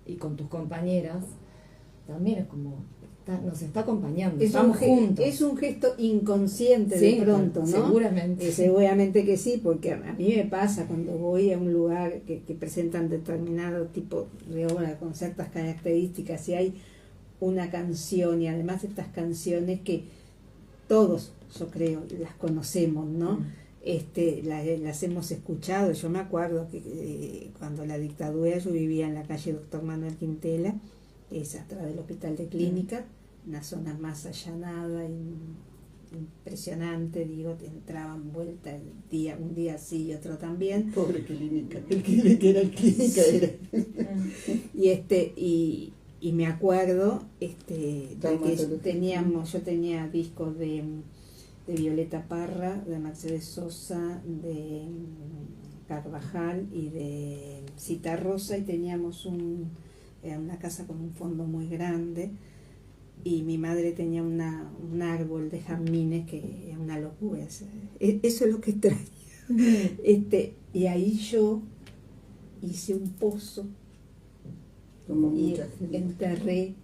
y con tus compañeras, también es como... nos está acompañando, estamos juntos. Es un gesto inconsciente de pronto, ¿no? Seguramente. Seguramente que sí, porque a mí me pasa cuando voy a un lugar que presentan determinado tipo de obra con ciertas características, y hay una canción, y además estas canciones que todos, yo creo, las conocemos, ¿no? Las hemos escuchado. Yo me acuerdo que cuando la dictadura, yo vivía en la calle Doctor Manuel Quintela, es atrás del Hospital de Clínica, una zona más allanada, impresionante, digo, te entraban vuelta un día sí y otro también. Pobre Clínica, el que era el Clínica era. Y me acuerdo de que yo tenía discos de Violeta Parra, de Mercedes Sosa, de Carvajal y de Cita Rosa, y teníamos una casa con un fondo muy grande, y mi madre tenía un árbol de jazmines que es una locura. Eso es lo que extraño. Y ahí yo hice un pozo como y mucha gente. enterré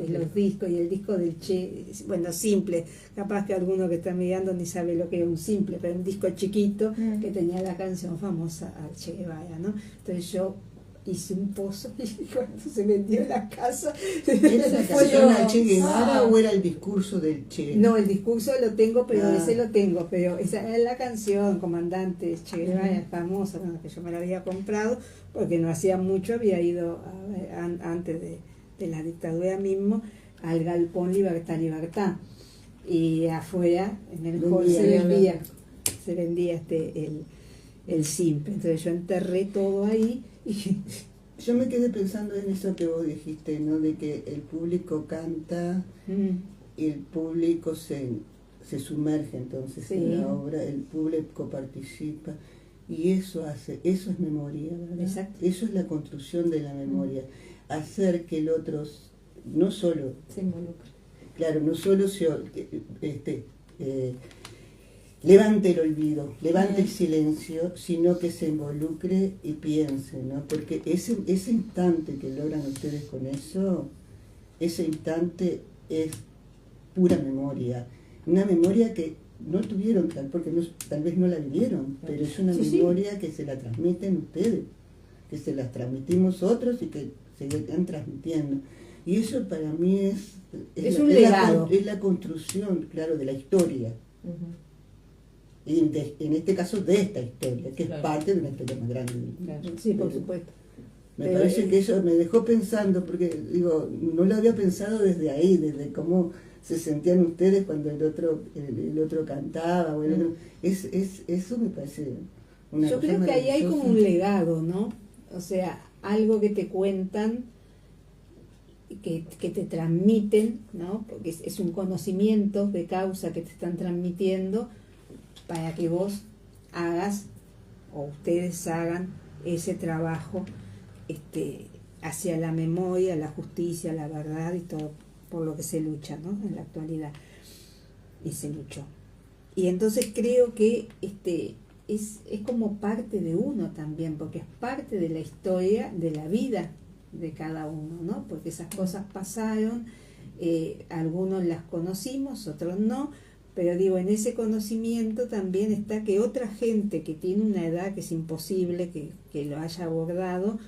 los discos, y el disco del Che, bueno, simple, capaz que alguno que está mirando ni sabe lo que era un simple, pero un disco chiquito que tenía la canción famosa al Che Guevara, ¿no? Entonces yo hice un pozo, y cuando se vendió la casa... ¿Era la canción al Che Guevara o era el discurso del Che? No, el discurso lo tengo, pero ese lo tengo, pero esa es la canción, Comandante Che Guevara, famosa, bueno, que yo me la había comprado, porque no hacía mucho, había ido antes de la dictadura mismo al galpón Libertad, y afuera, en el hall, se vendía el simple. Entonces yo enterré todo ahí. Yo me quedé pensando en eso que vos dijiste, ¿no? De que el público canta y el público se sumerge entonces en la obra, el público participa, y eso es memoria, ¿verdad? Exacto. Eso es la construcción de la memoria, hacer que el otro no solo se involucre. Claro, no solo levante el olvido, levante el silencio, sino que se involucre y piense, ¿no? Porque ese instante que logran ustedes con eso, ese instante es pura memoria. Una memoria que no tuvieron, porque tal vez no la vivieron, pero es una memoria que se la transmiten ustedes, que se las transmitimos otros y que se van transmitiendo. Y eso para mí es un legado. Es la construcción, claro, de la historia. Y en este caso de esta historia, que es parte de una historia más grande. Sí, por supuesto. Me parece que eso me dejó pensando, porque digo, no lo había pensado desde ahí, desde cómo se sentían ustedes cuando el otro cantaba. Bueno, eso me parece una Yo cosa creo que ahí hay como maravillosa. un legado, ¿no? O sea, algo que te cuentan, que te transmiten, ¿no? Porque es un conocimiento de causa que te están transmitiendo para que vos hagas, o ustedes hagan ese trabajo hacia la memoria, la justicia, la verdad y todo por lo que se lucha, ¿no? En la actualidad. Y se luchó. Y entonces creo que es como parte de uno también, porque es parte de la historia, de la vida de cada uno, ¿no? Porque esas cosas pasaron, algunos las conocimos, otros no, pero digo, en ese conocimiento también está que otra gente que tiene una edad que es imposible que lo haya abordado,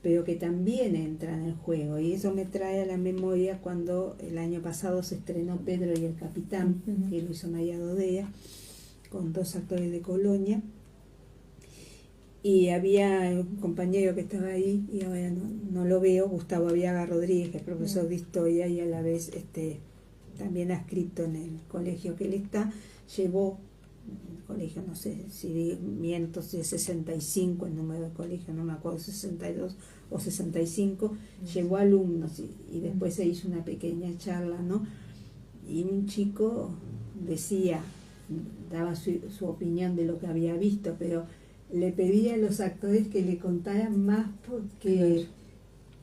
pero que también entra en el juego. Y eso me trae a la memoria cuando el año pasado se estrenó Pedro y el Capitán, que lo hizo María Dodea, con 2 actores de Colonia. Y había un compañero que estaba ahí, y ahora no lo veo, Gustavo Aviaga Rodríguez, que es profesor de historia y a la vez también adscrito en el colegio que él está, llevó, el colegio no sé si miento, si es 65 el número del colegio, no me acuerdo, 62 o 65, llevó alumnos y después se hizo una pequeña charla, ¿no? Y un chico decía, daba su opinión de lo que había visto, pero le pedía a los actores que le contaran más porque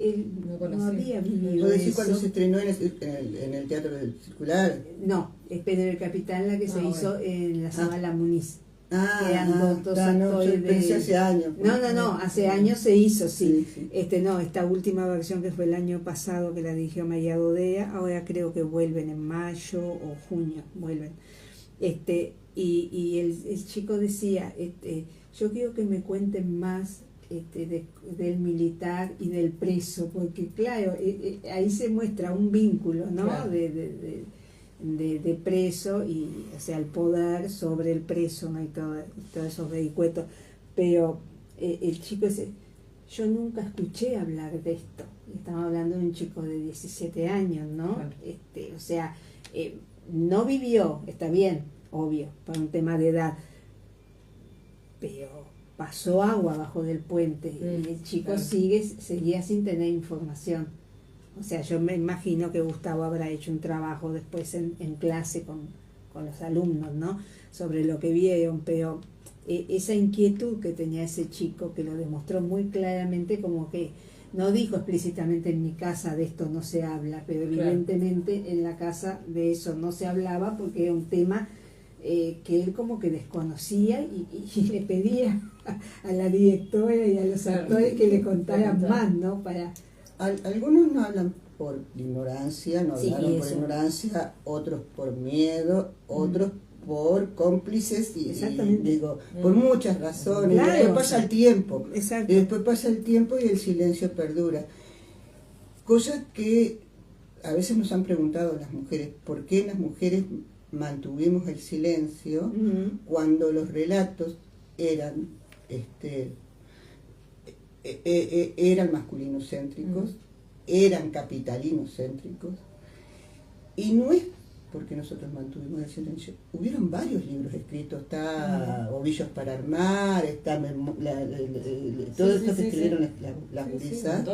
él no había vivido ¿Puedo decir eso. cuando se estrenó en el Teatro del Circular? No, es Pedro el Capitán la que se hizo en la Zabala Muniz. Eran dos yo actores pensé hace años. No, hace años se hizo, sí. Sí. Esta última versión que fue el año pasado que la dirigió María Dodea, ahora creo que vuelven en mayo o junio, vuelven. Y el chico decía, yo quiero que me cuenten más del militar y del preso, porque claro, ahí se muestra un vínculo, ¿no? Claro. De preso y, o sea, el poder sobre el preso, ¿no? Y todos esos vericuetos. Pero el chico dice, yo nunca escuché hablar de esto. Estamos hablando de un chico de 17 años, ¿no? Claro. O sea, no vivió, está bien, obvio, por un tema de edad, pero pasó agua abajo del puente y el chico claro. seguía sin tener información. O sea, yo me imagino que Gustavo habrá hecho un trabajo después en clase con los alumnos, ¿no? Sobre lo que vieron, pero esa inquietud que tenía ese chico, que lo demostró muy claramente, como que no dijo explícitamente en mi casa de esto no se habla, pero evidentemente claro. En la casa de eso no se hablaba porque era un tema que él como que desconocía y le pedía a la directora y a los actores que le contaran más, ¿no? Para... Algunos no hablan por ignorancia, no hablaron por ignorancia, otros por miedo, otros por cómplices y digo, por muchas razones. Claro, y después pasa el tiempo. Exacto. Y después pasa el tiempo y el silencio perdura. Cosas que a veces nos han preguntado las mujeres, ¿por qué las mujeres mantuvimos el silencio cuando los relatos eran eran masculinocéntricos, eran capitalinocéntricos? Y no es porque nosotros mantuvimos el silencio. Hubieron varios libros escritos, está Ovillos para armar, está todo esto que escribieron las gurisas,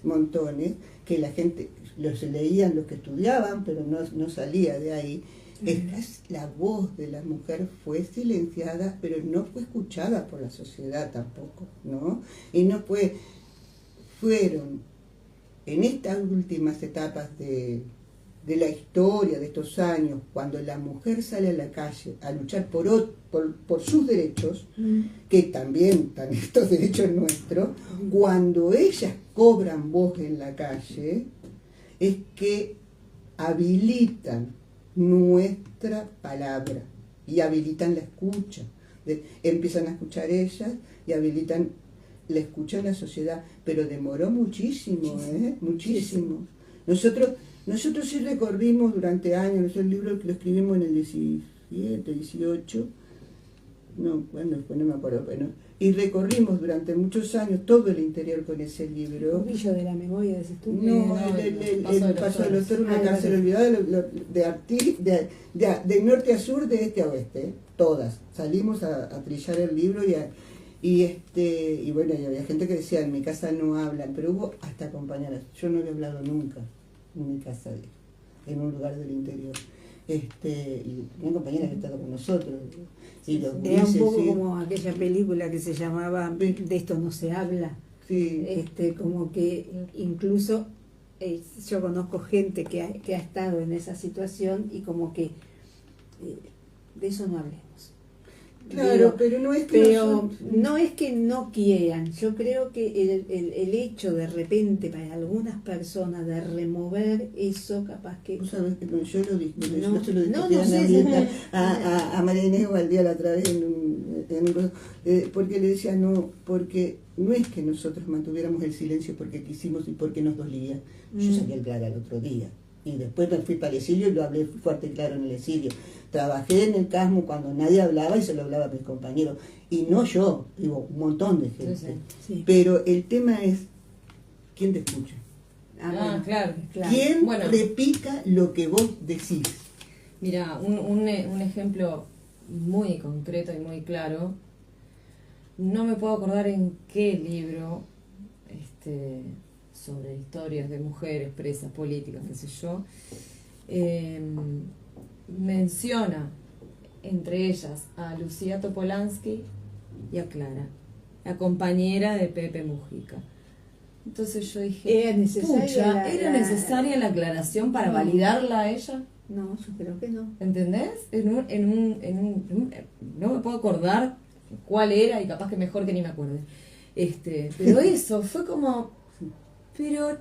montones, que la gente los leían los que estudiaban, pero no salía de ahí. La voz de la mujer fue silenciada, pero no fue escuchada por la sociedad tampoco, ¿no? Y no fueron en estas últimas etapas de la historia de estos años, cuando la mujer sale a la calle a luchar por sus derechos, que también están estos derechos nuestros, cuando ellas cobran voz en la calle, es que habilitan nuestra palabra y habilitan la escucha. Empiezan a escuchar ellas y habilitan la escucha en la sociedad, pero demoró muchísimo, muchísimo. Nosotros sí recorrimos durante años, nosotros el libro que lo escribimos en el 17, 18, no me acuerdo, bueno, y recorrimos durante muchos años todo el interior con ese libro. ¿Un brillo de la memoria de ese estudio? No, el paso del autor, una cárcel olvidada, de norte a sur, de este a oeste, todas. Salimos a trillar el libro y bueno, y había gente que decía, en mi casa no hablan, pero hubo hasta compañeras. Yo no había hablado nunca en mi casa, en un lugar del interior. Y una compañera que ha estado con nosotros. Y era un poco como aquella película que se llamaba De esto no se habla. Sí. Como que incluso yo conozco gente que ha estado en esa situación y como que de eso no hablemos. Claro, Digo, pero no es que pero no es que no quieran, yo creo que el hecho de repente para algunas personas de remover eso, capaz que... Vos sabés que yo lo dije, No, yo se lo dije no, no sé, a María Inés Valdía la otra vez en un porque le decía no, porque no es que nosotros mantuviéramos el silencio porque quisimos y porque nos dolía. Yo salí a hablar al otro día. Y después me fui para el exilio y lo hablé fuerte y claro en el exilio. Trabajé en el Casmo cuando nadie hablaba y se lo hablaba a mis compañeros. Y no yo, digo, un montón de gente. Sí. Sí. Pero el tema es, ¿quién te escucha? Ah, claro. ¿Quién Bueno, repica lo que vos decís? mira, un ejemplo muy concreto y muy claro. No me puedo acordar en qué libro sobre historias de mujeres presas políticas, qué sé yo, menciona entre ellas a Lucía Topolansky y a Clara, la compañera de Pepe Mujica. Entonces yo dije, ¿Era necesaria ¿era necesaria la aclaración para validarla a ella? No, yo creo que no. ¿Entendés? No me puedo acordar cuál era y capaz que mejor que ni me acuerde. Pero eso fue como, pero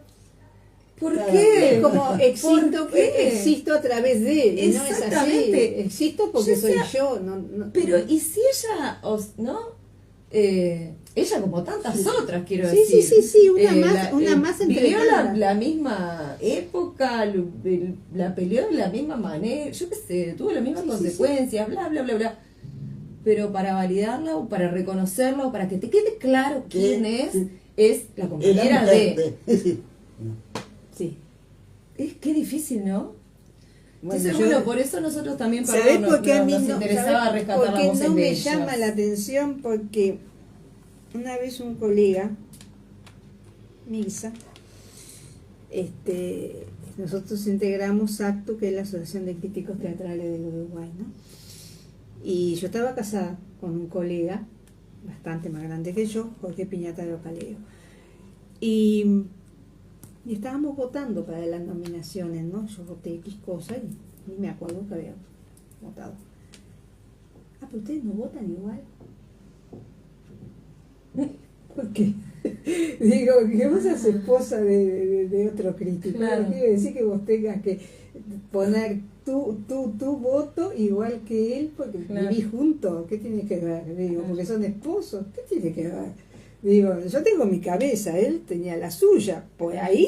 ¿por Claro, qué? Es como ¿Por qué? existo a través de él, y no es así. Exactamente. Existo porque Yo soy sea, yo. No, Pero, ¿y si ella, ¿no? Ella como tantas otras, quiero Sí, decir. sí, una más entre vivió todas. la misma época, la peleó de la misma manera, yo qué sé, tuvo las mismas consecuencias, bla, bla, bla, bla. Pero para validarla o para reconocerla o para que te quede claro quién es la compañera de... Sí. Es que difícil, ¿no? Bueno, Entonces, por eso nosotros también ¿sabés por qué a mí nos no, interesaba ¿sabés rescatar por la qué voz no de me ellas? llama la atención? Porque una vez un colega, Mirza, nosotros integramos ACTU, que es la Asociación de Críticos Teatrales del Uruguay, ¿no? Y yo estaba casada con un colega bastante más grande que yo, Jorge Piñata de Ocaleo. Y estábamos votando para las nominaciones, ¿no? Yo voté X cosa y ni me acuerdo que había votado. Ah, pero ustedes no votan igual. ¿Por qué? Digo, que vos sos esposa de otro crítico. Claro. No quiere decir que vos tengas que poner tu voto igual que él porque vivís juntos. ¿Qué tiene que ver? Digo, porque son esposos. ¿Qué tiene que ver? Digo, yo tengo mi cabeza, él tenía la suya. Por ahí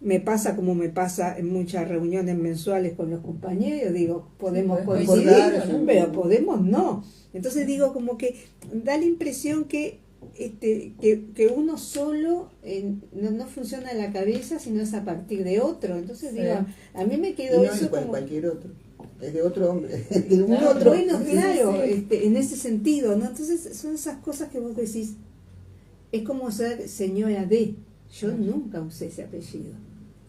me pasa como me pasa en muchas reuniones mensuales con los compañeros. Digo, podemos coincidir, ¿no? pero podemos no. Entonces digo, como que da la impresión que uno solo no funciona en la cabeza, sino es a partir de otro. Entonces digo, a mí me quedó Y no eso es como... cualquier otro, es de otro hombre, de un Claro, otro. Bueno, claro, Sí. en ese sentido, ¿no? Entonces son esas cosas que vos decís, es como ser señora D. Yo nunca usé ese apellido.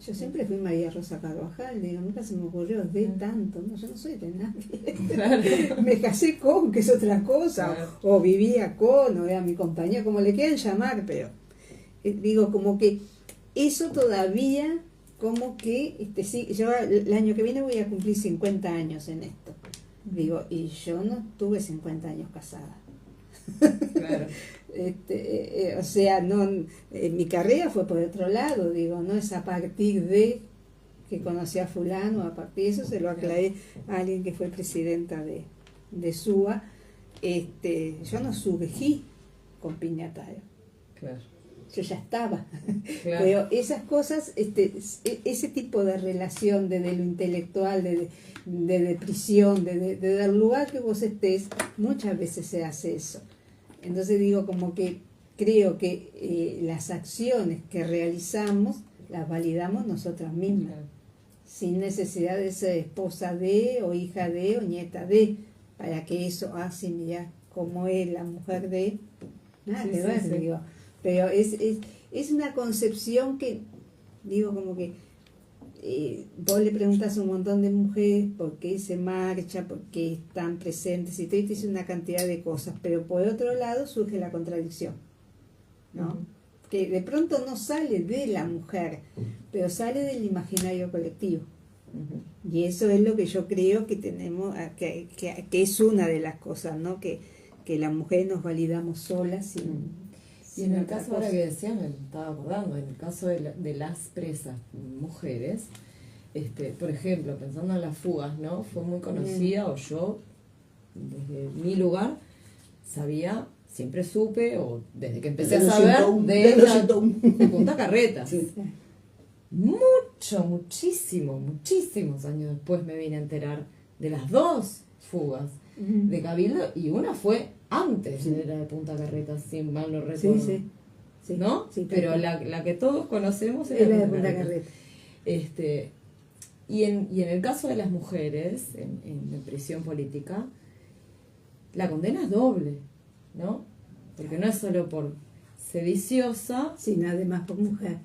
Yo siempre fui María Rosa Carvajal, digo, nunca se me ocurrió de tanto, no, yo no soy de nadie. Claro. Me casé con, que es otra cosa, Claro. o vivía con, o era mi compañía, como le quieran llamar, pero digo, como que eso todavía, como que, sí, yo el año que viene voy a cumplir 50 años en esto. Digo, y yo no tuve 50 años casada. Claro. O sea, no, mi carrera fue por otro lado, digo, no es a partir de que conocí a fulano, a partir de eso se lo aclaré a alguien que fue presidenta de SUA. Yo no surgí con Piñatario, Claro. yo ya estaba. Claro. Pero esas cosas, ese tipo de relación de lo intelectual, de prisión, del lugar que vos estés, muchas veces se hace eso. Entonces digo, como que creo que las acciones que realizamos las validamos nosotras mismas, sin necesidad de ser esposa de, o hija de, o nieta de, para que eso, sí, mira, como es la mujer de, nada que ver, digo. Pero es una concepción que, digo, como que vos le preguntas a un montón de mujeres por qué se marcha, por qué están presentes, y te dice una cantidad de cosas, pero por otro lado surge la contradicción, ¿no? que de pronto no sale de la mujer, pero sale del imaginario colectivo. Y eso es lo que yo creo que tenemos, que es una de las cosas, ¿no? Que las mujeres nos validamos solas. Y en el caso, ahora que decía, me estaba acordando, en el caso de las presas mujeres, por ejemplo, pensando en las fugas, ¿no? Fue muy conocida, o yo, desde mi lugar, siempre supe, o desde que empecé a saber, de Punta Carretas. Sí. Muchísimos años después me vine a enterar de las dos fugas de Cabildo, y una fue antes de la de Punta Carretas, si mal no recuerdo. Sí. ¿No? Sí, pero la que todos conocemos es la de Punta Carretas. Y en el caso de las mujeres en prisión política, la condena es doble, ¿no? Porque no es solo por sediciosa, sino además por mujer.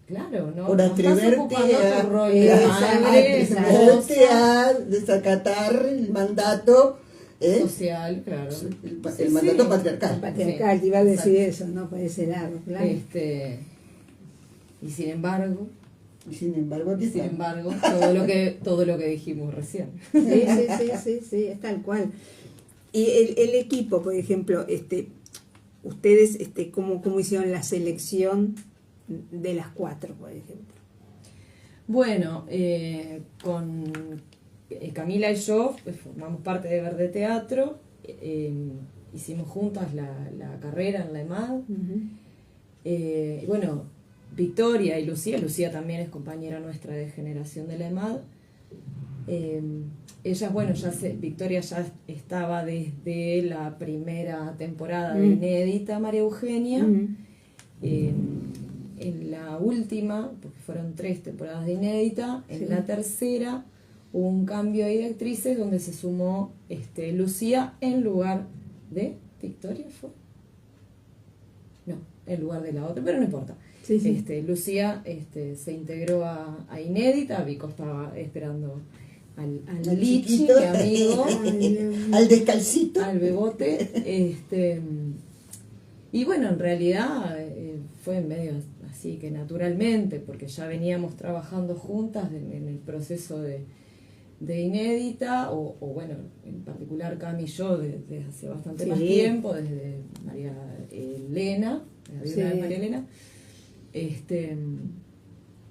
Claro, ¿no? Por atreverte a desacatar el mandato social, claro. El mandato patriarcal. El patriarcal, te iba a decir eso, ¿no? Por ese lado, claro. Y sin embargo, todo lo que dijimos recién. Sí, es tal cual. Y el equipo, por ejemplo, ustedes, ¿cómo hicieron la selección de las 4, por ejemplo? Bueno, con Camila y yo formamos parte de Verde Teatro, hicimos juntas la carrera en la EMAD. Bueno, Victoria y Lucía también es compañera nuestra de generación de la EMAD. Ellas, bueno, Victoria ya estaba desde la primera temporada de Inédita, María Eugenia. En la última, porque fueron 3 temporadas de Inédita, en la tercera hubo un cambio ahí de actrices donde se sumó Lucía en lugar de Victoria, ¿fue? No, en lugar de la otra, pero no importa. Lucía se integró a Inédita, Vico estaba esperando al Lichi, mi amigo, al descalcito, al Bebote, y bueno, en realidad fue medio así que naturalmente, porque ya veníamos trabajando juntas en el proceso de Inédita, o bueno, en particular Cami y yo desde hace bastante más tiempo, desde María Elena, la vida de María Elena,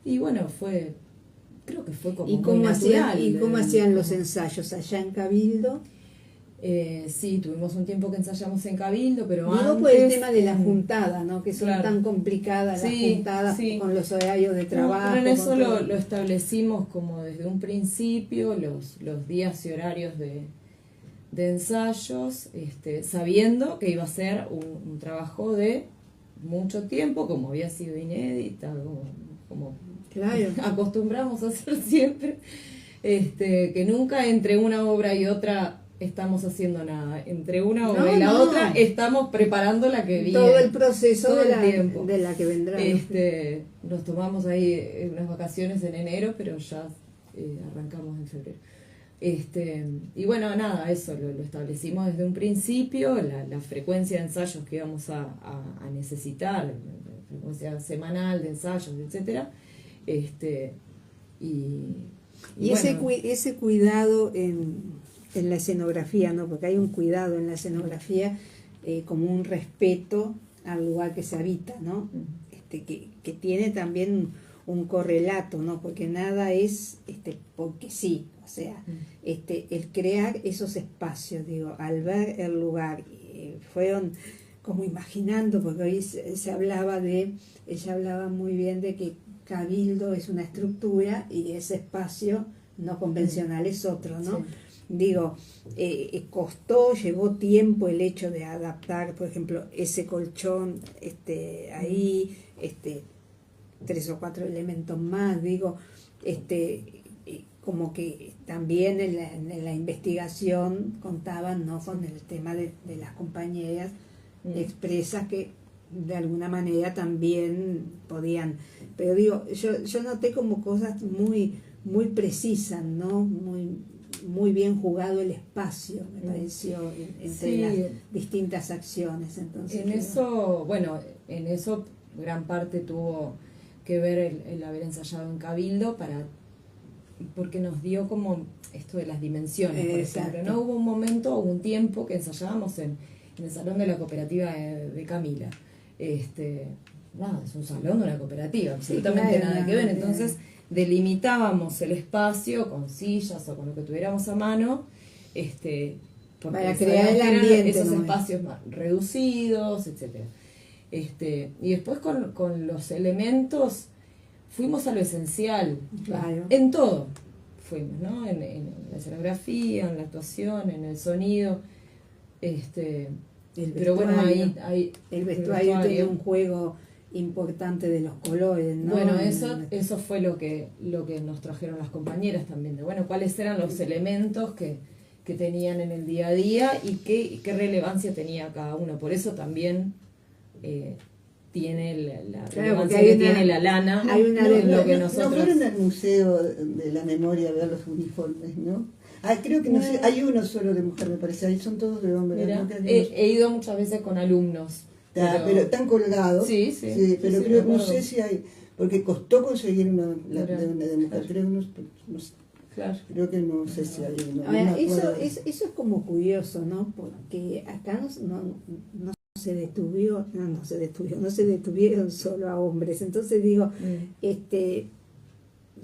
y bueno, creo que fue como muy natural. ¿Y cómo hacían los ensayos allá en Cabildo? Sí, tuvimos un tiempo que ensayamos en Cabildo, pero antes... por el tema de la juntada, ¿no? Que son tan complicadas las juntadas con los horarios de trabajo. Pero en eso lo establecimos como desde un principio, los días y horarios de ensayos, sabiendo que iba a ser un trabajo de mucho tiempo, como había sido Inédita, como acostumbramos a hacer siempre, que nunca entre una obra y otra estamos haciendo nada. Entre una obra y la otra estamos preparando la que viene. Todo el proceso todo de la que vendrá. Nos tomamos ahí unas vacaciones en enero, pero ya arrancamos en febrero. Y bueno, nada, eso lo establecimos desde un principio, la frecuencia de ensayos que íbamos a necesitar, frecuencia semanal de ensayos, etcétera. Y bueno, ese cuidado en la escenografía, ¿no? Porque hay un cuidado en la escenografía, como un respeto al lugar que se habita, ¿no? Que tiene también un correlato, ¿no? Porque nada es porque sí, o sea, el crear esos espacios, digo, al ver el lugar, fueron como imaginando, porque hoy se hablaba ella hablaba muy bien de que Cabildo es una estructura y ese espacio no convencional es otro, ¿no? Sí. Digo, llevó tiempo el hecho de adaptar, por ejemplo, ese colchón, ahí, 3 o 4 elementos más, digo, como que también en la investigación contaban, ¿no? Con el tema de las compañeras expresas que de alguna manera también podían, pero digo, yo noté como cosas muy precisas, ¿no? Muy bien jugado el espacio, me pareció, entre las distintas acciones. Entonces, en eso gran parte tuvo que ver el haber ensayado en Cabildo porque nos dio como esto de las dimensiones, por ejemplo, ¿no? Hubo un momento, hubo un tiempo que ensayábamos en el salón de la cooperativa de Camila. Nada, es un salón de una cooperativa, absolutamente nada que ver. Entonces delimitábamos el espacio con sillas o con lo que tuviéramos a mano, para crear el ambiente, esos espacios más reducidos, etcétera. Y después con los elementos fuimos a lo esencial, claro. En todo fuimos, ¿no? En la escenografía, en la actuación, en el sonido, pero bueno, ahí el vestuario tiene un juego importante de los colores, ¿no? Bueno, eso fue lo que nos trajeron las compañeras también, de bueno, cuáles eran los elementos que tenían en el día a día y qué relevancia tenía cada uno. Por eso también tiene la relevancia que tiene la lana. Hay una de lo que nosotros... No fueron al Museo de la Memoria a ver los uniformes, ¿no? Creo que no sé, hay uno solo de mujer, me parece, ahí son todos de hombre. Mira, he ido muchas veces con alumnos. Pero están colgados. Sí, pero creo, no sé si hay, porque costó conseguir una de mujer, claro. Creo, no sé. Claro. Creo que no sé si hay uno. Ahora, eso es como curioso, ¿no? Porque acá no se detuvieron solo a hombres. Entonces digo,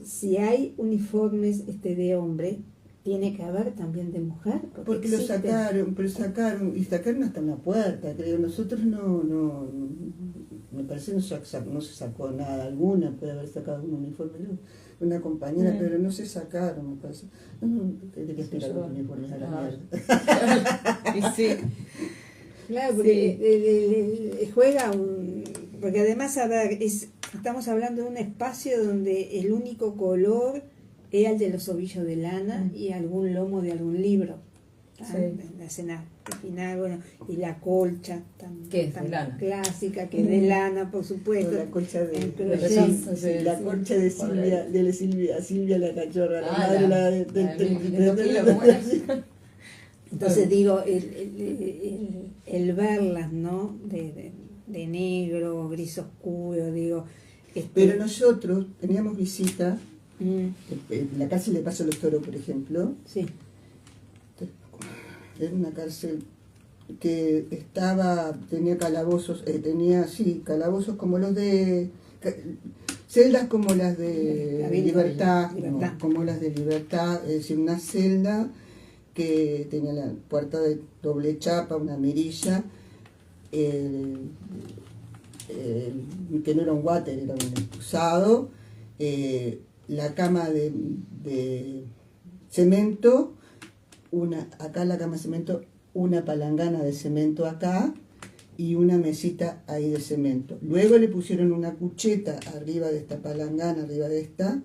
si hay uniformes de hombre, tiene que haber también de mujer. Porque lo sacaron hasta en la puerta, creo. Nosotros no me parece no se sacó nada alguna, puede haber sacado un uniforme de una compañera, pero no se sacaron, me parece. No, tiene que esperar los uniformes a la mierda. Y sí. Claro, porque juega porque además, a ver, estamos hablando de un espacio donde el único color era el de los ovillos de lana y algún lomo de algún libro. La escena final, bueno, y la colcha tan lana, clásica, que es de lana, por supuesto. La colcha la colcha de Silvia la cachorra, la madre Entonces digo, el verlas, ¿no? De negro, gris oscuro, digo. Pero nosotros teníamos visita. En la cárcel de Paso de los Toros, por ejemplo, era una cárcel que tenía calabozos, calabozos como los de, celdas como las de Libertad, como las de Libertad, es decir, una celda que tenía la puerta de doble chapa, una mirilla, que no era un water, era un excusado, la cama de cemento, acá la cama de cemento, una palangana de cemento acá y una mesita ahí de cemento. Luego le pusieron una cucheta arriba de esta palangana, arriba de esta,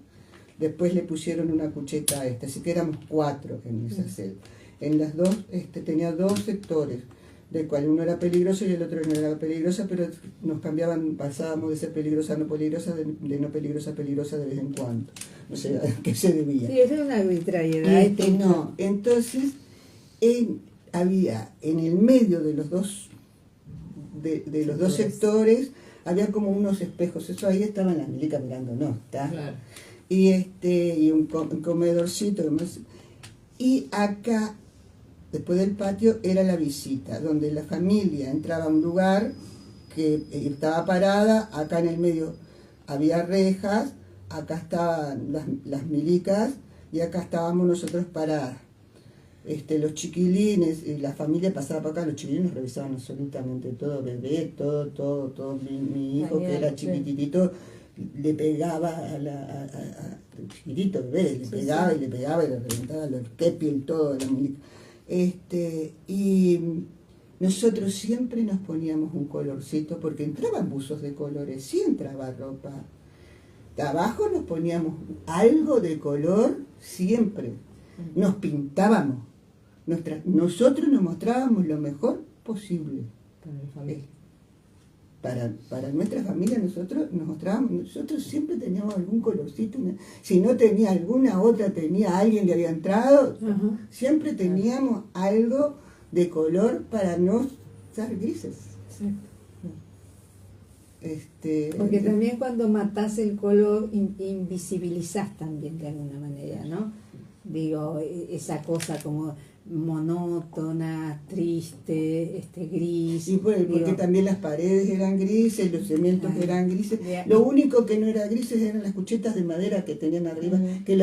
después le pusieron una cucheta a esta, así que éramos 4 en esa celda. En las dos, tenía 2 sectores, del cual uno era peligroso y el otro no era peligrosa, pero nos cambiaban, pasábamos de ser peligrosa a no peligrosa, de no peligrosa a peligrosa de vez en cuando. No sé a qué se debía. Sí, eso es una arbitrariedad. No, entonces había en el medio de los dos los dos sectores había como unos espejos, eso ahí estaban las milicas mirándonos, ¿está? Claro. Y un comedorcito, además. Y acá, después del patio, era la visita, donde la familia entraba a un lugar que estaba parada, acá en el medio había rejas, acá estaban las milicas y acá estábamos nosotros paradas. Los chiquilines, la familia pasaba por acá, los chiquilines revisaban absolutamente todo, bebé, todo. Mi hijo, que era chiquitito, le pegaba chiquitito bebé, le pegaba y le reventaba los kepi, todo, la milica. Y nosotros siempre nos poníamos un colorcito, porque entraban buzos de colores, sí entraba ropa. De abajo nos poníamos algo de color siempre. Nos pintábamos. Nosotros nos mostrábamos lo mejor posible. Para nuestra familia nosotros nos mostrábamos, nosotros siempre teníamos algún colorcito, si no tenía alguna otra, tenía alguien que había entrado, siempre teníamos algo de color para no ser grises. Porque también cuando matás el color invisibilizás también de alguna manera, ¿no? Digo, esa cosa como monótona, triste, gris. Y porque también las paredes eran grises, los cimientos eran grises. Lo único que no era grises eran las cuchetas de madera que tenían arriba, que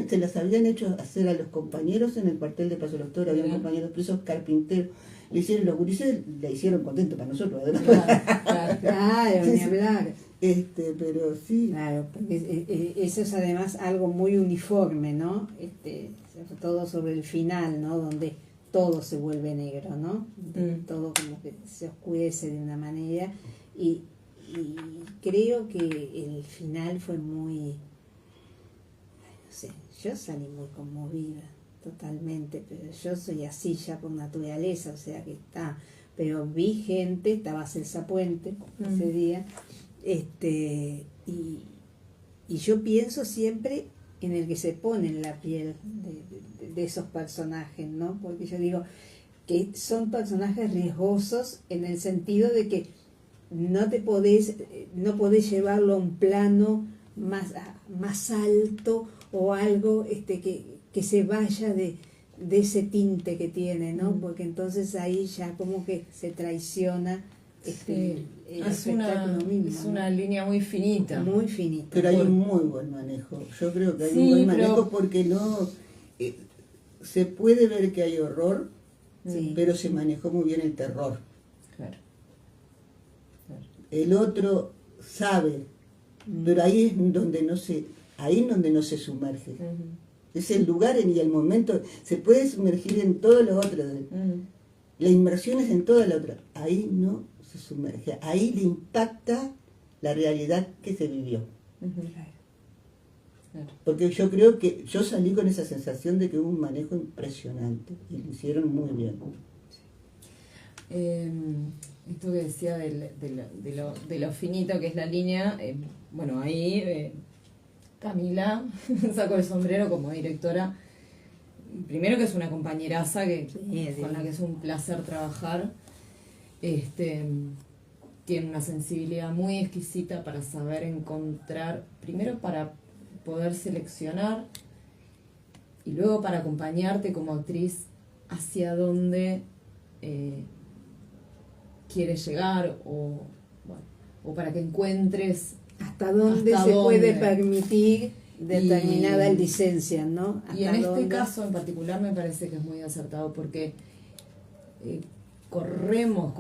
se las habían hecho hacer a los compañeros en el cuartel de Paso de los Toros. Habían compañeros presos carpinteros. Le hicieron los gurises, le hicieron contento para nosotros, además. Claro, ni hablar. Pero sí. Claro, porque eso es además algo muy uniforme, ¿no? Sobre todo sobre el final, ¿no? Donde todo se vuelve negro, ¿no? Todo como que se oscurece de una manera. Y creo que el final fue muy, no sé, yo salí muy conmovida. Totalmente, pero yo soy así ya por naturaleza, o sea que está, pero vi gente, estaba Celsa Puente ese día, y yo pienso siempre en el que se pone en la piel de esos personajes, ¿no? Porque yo digo que son personajes riesgosos en el sentido de que no podés llevarlo a un plano más alto o algo que se vaya de ese tinte que tiene, ¿no? Porque entonces ahí ya como que se traiciona el espectáculo mismo. Es una línea muy finita. Muy finita. Pero hay un muy buen manejo. Yo creo que hay un buen manejo porque no... se puede ver que hay horror, pero se manejó muy bien el terror. Claro. El otro sabe, pero ahí es donde no se sumerge. Es el lugar y el momento. Se puede sumergir en todo lo otro. La inmersión es en toda la otra. Ahí no se sumerge. Ahí le impacta la realidad que se vivió. Porque yo creo que yo salí con esa sensación de que hubo un manejo impresionante. Y lo hicieron muy bien. Esto que decía de lo finito que es la línea, bueno, ahí... Camila sacó el sombrero como directora. Primero que es una compañeraza con la que es un placer trabajar. Tiene una sensibilidad muy exquisita para saber encontrar, primero para poder seleccionar y luego para acompañarte como actriz hacia dónde quieres llegar o para que encuentres hasta dónde se puede permitir determinada licencia, ¿no? Y en este caso en particular me parece que es muy acertado porque corríamos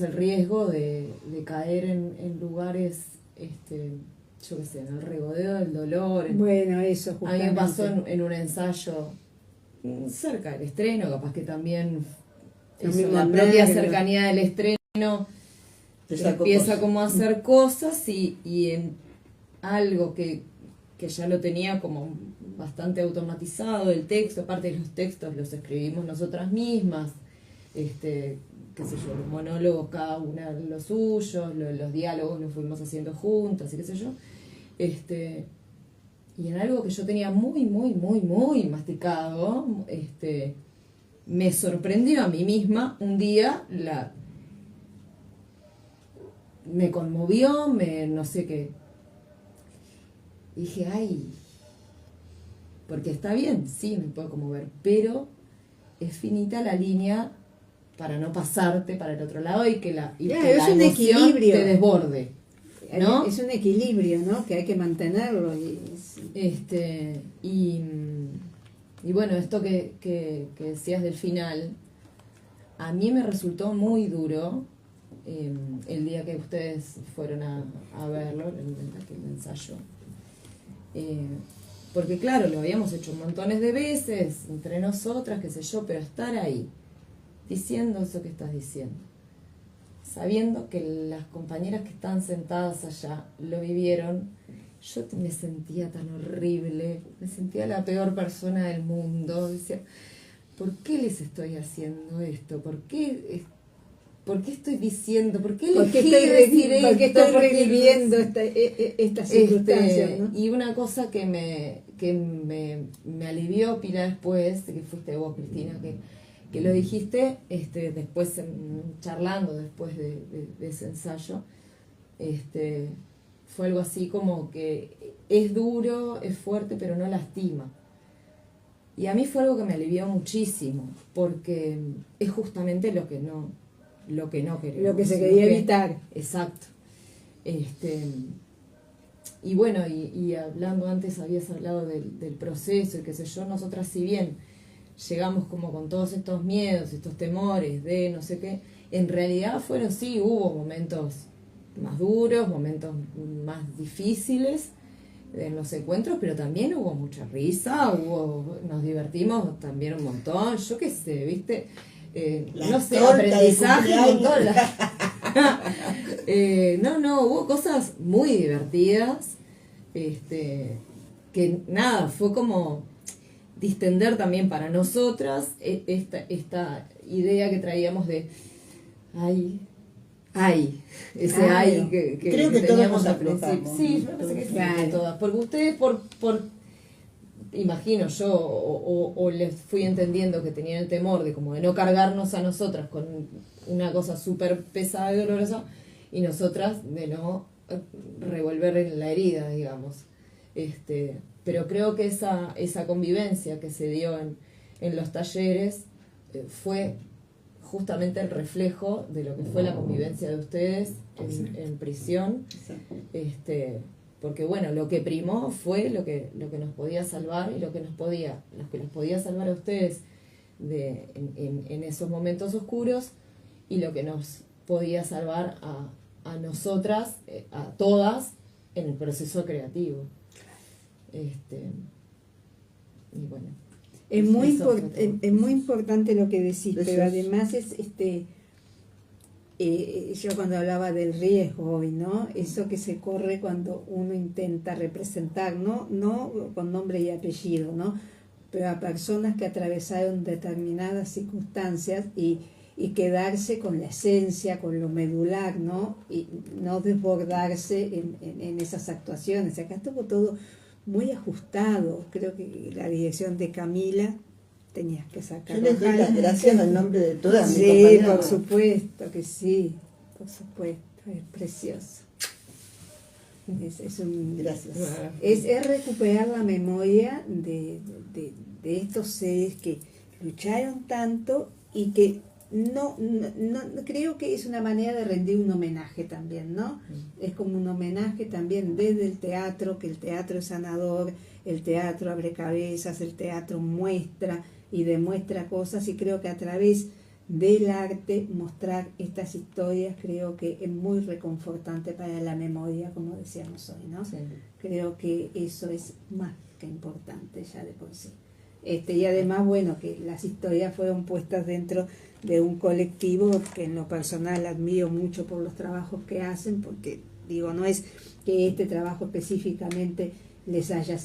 el riesgo de caer en lugares, yo qué sé, en el regodeo del dolor. Bueno, eso justamente. A mí me pasó en un ensayo cerca del estreno, capaz que también la propia cercanía del estreno empieza como a hacer cosas y en algo que ya lo tenía como bastante automatizado, el texto, aparte de los textos los escribimos nosotras mismas, qué sé yo, los monólogos cada una los suyos, los diálogos los fuimos haciendo juntas y qué sé yo, y en algo que yo tenía muy masticado, me sorprendió a mí misma un día me conmovió, no sé qué. Y dije, ay, porque está bien, sí, me puedo conmover, pero es finita la línea para no pasarte para el otro lado y que la emoción te desborde, ¿no? Es un equilibrio, ¿no? Que hay que mantenerlo. Y bueno, esto que decías del final, a mí me resultó muy duro el día que ustedes fueron a verlo, aquel ensayo. Porque claro, lo habíamos hecho montones de veces, entre nosotras, qué sé yo, pero estar ahí, diciendo eso que estás diciendo, sabiendo que las compañeras que están sentadas allá lo vivieron, yo me sentía tan horrible, me sentía la peor persona del mundo, decía, ¿por qué les estoy haciendo esto? ¿Por qué estoy diciendo? ¿Por qué elegí decir esto? ¿Por qué estoy reviviendo estas circunstancias? ¿No? Y una cosa que me alivió pila después, que fuiste vos, Cristina, que lo dijiste después charlando después de ese ensayo, Fue algo así como que es duro, es fuerte, pero no lastima. Y a mí fue algo que me alivió muchísimo, porque es justamente lo que no queremos. Lo que se quería evitar. Exacto. Y bueno, y hablando antes, habías hablado del proceso y qué sé yo, nosotras si bien llegamos como con todos estos miedos, estos temores de no sé qué, en realidad sí, hubo momentos más duros, momentos más difíciles en los encuentros, pero también hubo mucha risa, nos divertimos también un montón, yo qué sé, ¿viste? No sé, aprendizaje un montón. Hubo cosas muy divertidas, que nada, fue como distender también para nosotras esta idea que traíamos de ese que creo que teníamos todos al principio. Sí, yo pensé que sí, todas. Porque ustedes, imagino yo, o les fui entendiendo que tenían el temor de como de no cargarnos a nosotras con una cosa súper pesada y dolorosa, y nosotras de no revolver la herida, digamos. Pero creo que esa convivencia que se dio en los talleres fue justamente el reflejo de lo que fue la convivencia de ustedes en prisión. Porque bueno, lo que primó fue lo que nos podía salvar y lo que nos podía salvar a ustedes en esos momentos oscuros, y lo que nos podía salvar a nosotras, a todas, en el proceso creativo. Y bueno, es muy importante lo que decís, pero además yo cuando hablaba del riesgo hoy, ¿no? Eso que se corre cuando uno intenta representar, no con nombre y apellido, ¿no? Pero a personas que atravesaron determinadas circunstancias y quedarse con la esencia, con lo medular, ¿no? Y no desbordarse en esas actuaciones. Acá estuvo todo muy ajustado. Creo que la dirección de Camila tenías que sacar. Yo les doy las gracias al nombre de todas mis compañeras. Sí, por supuesto que sí, por supuesto, es precioso. Gracias. Es recuperar la memoria de estos seres que lucharon tanto y que no creo que es una manera de rendir un homenaje también, ¿no? Es como un homenaje también desde el teatro, que el teatro es sanador, el teatro abre cabezas, el teatro muestra y demuestra cosas, y creo que a través del arte mostrar estas historias creo que es muy reconfortante para la memoria, como decíamos hoy, ¿no? Sí. Creo que eso es más que importante ya de por sí. Y además, bueno, que las historias fueron puestas dentro de un colectivo que en lo personal admiro mucho por los trabajos que hacen, porque digo, no es que este trabajo específicamente les haya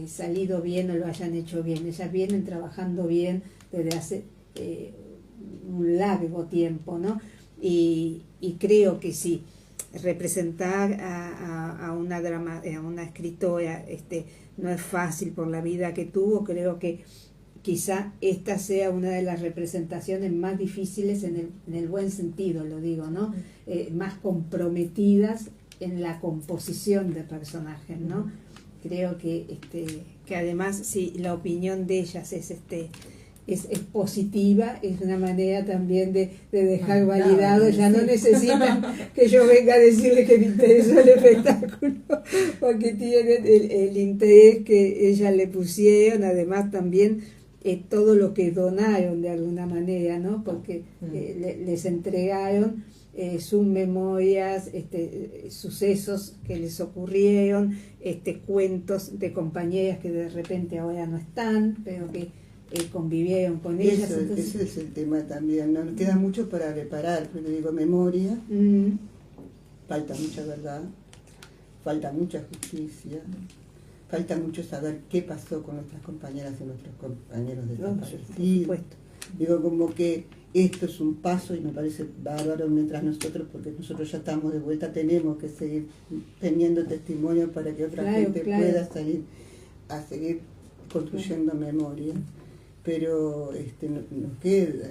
salido bien o lo hayan hecho bien, ellas vienen trabajando bien desde hace un largo tiempo, ¿no? Y creo que sí, representar a una escritora no es fácil por la vida que tuvo. Creo que quizá esta sea una de las representaciones más difíciles en el buen sentido, lo digo, ¿no? Más comprometidas en la composición de personajes, ¿no? Creo que además, si la opinión de ellas es positiva, es una manera también de dejar validado, ya no necesitan que yo venga a decirle que me interesó el espectáculo, porque tienen el interés que ellas le pusieron, además también todo lo que donaron de alguna manera, ¿no? Porque les entregaron sus memorias, sucesos que les ocurrieron, cuentos de compañeras que de repente ahora no están, pero que convivieron con ellas. Entonces, ese es el tema también, ¿no? Nos queda mucho para reparar, pero digo, memoria, falta mucha verdad, falta mucha justicia, falta mucho saber qué pasó con nuestras compañeras y nuestros compañeros desaparecidos. Digo, como que esto es un paso y me parece bárbaro mientras nosotros, porque nosotros ya estamos de vuelta, tenemos que seguir teniendo testimonio para que otra gente pueda salir a seguir construyendo memoria. Pero nos queda,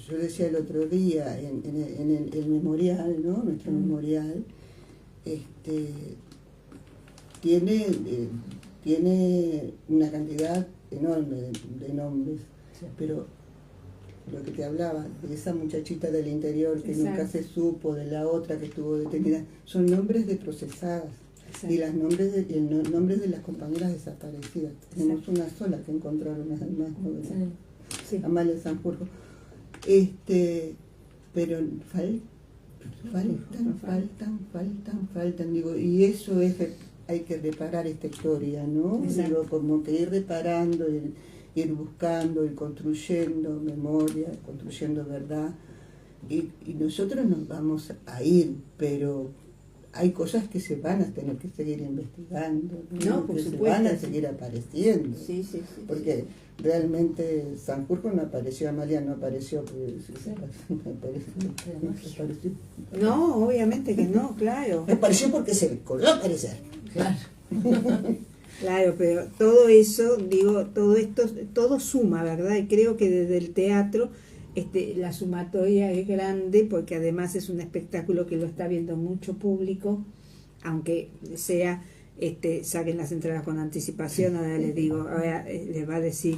yo decía el otro día, en el memorial, ¿no? Nuestro memorial, tiene una cantidad enorme de nombres, Sí. pero lo que te hablaba, de esa muchachita del interior que Exacto. nunca se supo, de la otra que estuvo detenida, son nombres de procesadas. Exacto. Y los nombres de las compañeras desaparecidas. Tenemos una sola que encontraron además, ¿no? Sí. Sí. Amalia Sanjurjo. Pero faltan, digo, y eso es, hay que reparar esta historia, ¿no? Exacto. Digo, como que ir reparando, ir buscando, ir construyendo memoria, construyendo verdad. Y nosotros nos vamos a ir, pero hay cosas que se van a tener que seguir investigando, No, por que se supuesto, van a sí. seguir apareciendo. Sí, sí, sí. Porque realmente Sanjurjo no apareció, Amalia no apareció, porque Sí. apareció. No, obviamente que no, claro. Apareció porque se le coló aparecer. Claro. Claro, pero todo eso, digo, todo esto, todo suma, ¿verdad? Y creo que desde el teatro la sumatoria es grande, porque además es un espectáculo que lo está viendo mucho público, aunque sea, saquen las entradas con anticipación. Ahora les digo, ahora les va a decir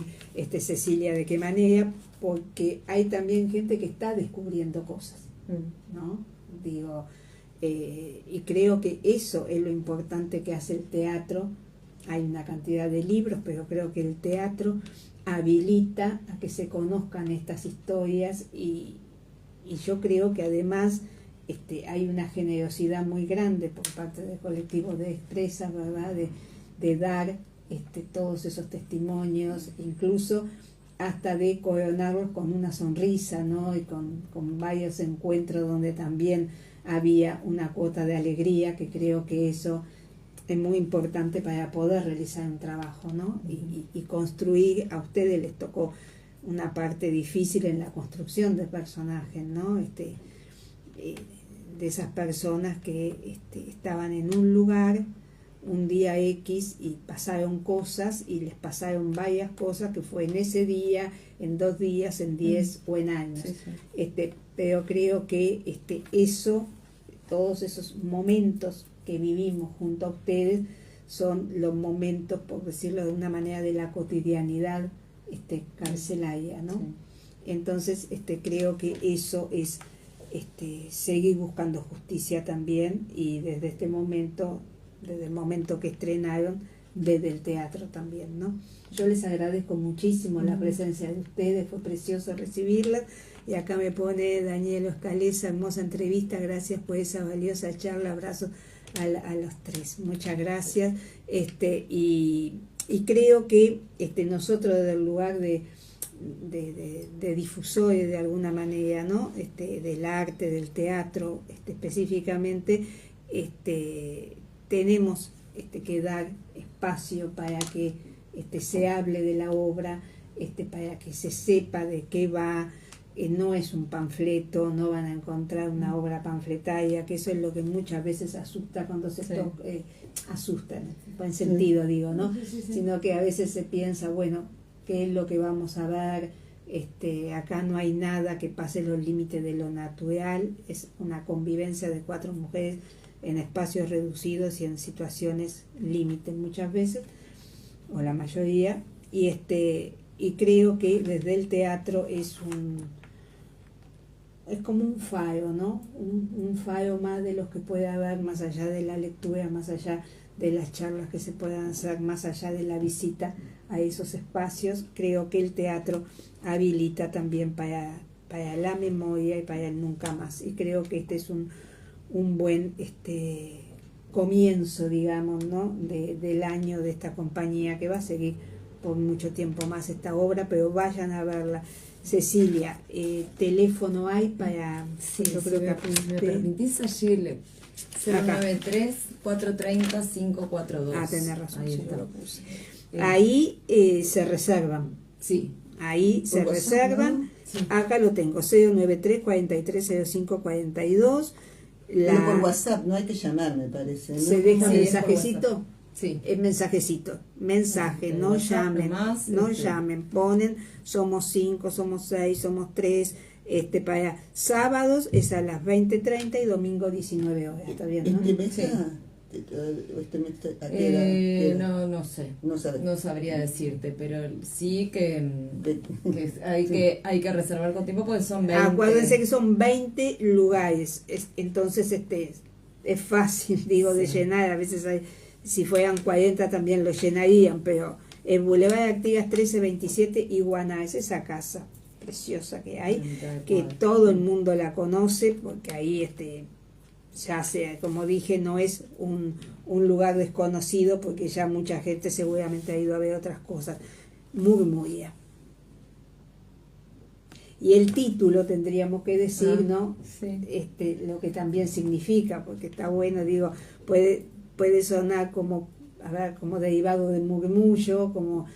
Cecilia de qué manera, porque hay también gente que está descubriendo cosas, ¿no? Digo, y creo que eso es lo importante que hace el teatro. Hay una cantidad de libros, pero creo que el teatro habilita a que se conozcan estas historias, y yo creo que además hay una generosidad muy grande por parte del colectivo de Expresa, ¿verdad? De dar todos esos testimonios, incluso hasta de coronarlos con una sonrisa, ¿no? Y con varios encuentros donde también había una cuota de alegría, que creo que eso es muy importante para poder realizar un trabajo, ¿no? Y construir. A ustedes les tocó una parte difícil en la construcción de personajes, ¿no? De esas personas que estaban en un lugar un día X y pasaron cosas, y les pasaron varias cosas que fue en ese día, en 2 días, en 10 o en años. Sí, sí. Pero creo que eso, todos esos momentos que vivimos junto a ustedes, son los momentos, por decirlo de una manera, de la cotidianidad carcelaria, ¿no? Sí. Entonces creo que eso es seguir buscando justicia también, y desde este momento, desde el momento que estrenaron, desde el teatro también, ¿no? Yo les agradezco muchísimo la presencia de ustedes, fue precioso recibirlas. Y acá me pone Daniel Oscalesa, hermosa entrevista, gracias por esa valiosa charla, abrazos a los 3, muchas gracias. Y creo que nosotros, desde el lugar de difusores de alguna manera, ¿no? Del arte, del teatro específicamente, tenemos que dar espacio para que se hable de la obra, para que se sepa de qué va. No es un panfleto, no van a encontrar una obra panfletaria, que eso es lo que muchas veces asusta cuando se Sí. asusta, en buen sentido digo, ¿no? Sí. Sino que a veces se piensa, bueno, ¿qué es lo que vamos a ver? Acá no hay nada que pase los límites de lo natural, es una convivencia de 4 mujeres en espacios reducidos y en situaciones límites muchas veces, o la mayoría, y creo que desde el teatro es como un faro, ¿no? Un faro más de los que puede haber, más allá de la lectura, más allá de las charlas que se puedan hacer, más allá de la visita a esos espacios. Creo que el teatro habilita también para la memoria y para el nunca más. Y creo que este es un buen comienzo, digamos, ¿no? Del año de esta compañía, que va a seguir por mucho tiempo más esta obra, pero vayan a verla. Cecilia, teléfono hay para... Sí, yo si creo me, que me permitís allí, 093-430-542. Ah, tenés razón, Ahí sí, está. yo lo puse. Ahí se reservan. Sí. Ahí se Por WhatsApp, reservan. ¿no? Sí. Acá lo tengo, 093-4305-42. Pero por WhatsApp, no hay que llamar, me parece, ¿no? Se deja Sí, es por mensajecito. Sí. Mensajecito, mensaje, no WhatsApp llamen, nomás, no llamen, ponen, somos 5, somos 6, somos 3, para sábados es a las 20:30 y domingo 19 horas. ¿Está bien, no? ¿Este mes? Sí. ¿Este mes a qué era? No sé, No sabes. no sabría decirte, pero sí que hay que reservar con tiempo porque son 20. Acuérdense que son 20 lugares, entonces es fácil, digo, de Sí. llenar. A veces si fueran 40 también lo llenarían, pero el Boulevard Artigas 1327 Iguaná es esa casa preciosa que hay, que todo el mundo la conoce, porque ahí ya sea, como dije, no es un lugar desconocido, porque ya mucha gente seguramente ha ido a ver otras cosas. Murmuria. Y el título tendríamos que decir, ¿no? Sí. Lo que también significa, porque está bueno, digo, puede sonar como, a ver, como derivado de murmullo, como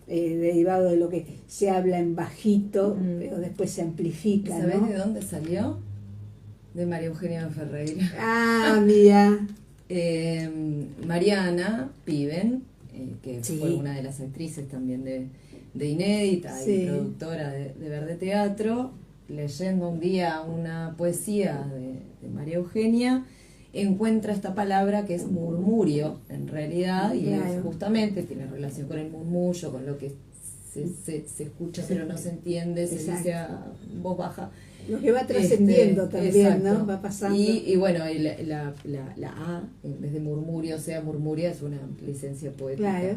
derivado de lo que se habla en bajito, pero después se amplifica, ¿Sabés ¿no? de dónde salió? De María Eugenia Ferreira. Ah, mira. Mariana Piven, que Sí. fue una de las actrices también de Inédita Sí. y productora de Verde Teatro, leyendo un día una poesía de María Eugenia, encuentra esta palabra que es murmurio, en realidad, y Claro. es justamente tiene relación con el murmullo, con lo que se escucha pero no se entiende, se Exacto. dice a voz baja. Lo que va trascendiendo también, exacto. ¿no? Va pasando. Y bueno, y la A, en vez de murmurio, sea murmuria, es una licencia poética. Claro.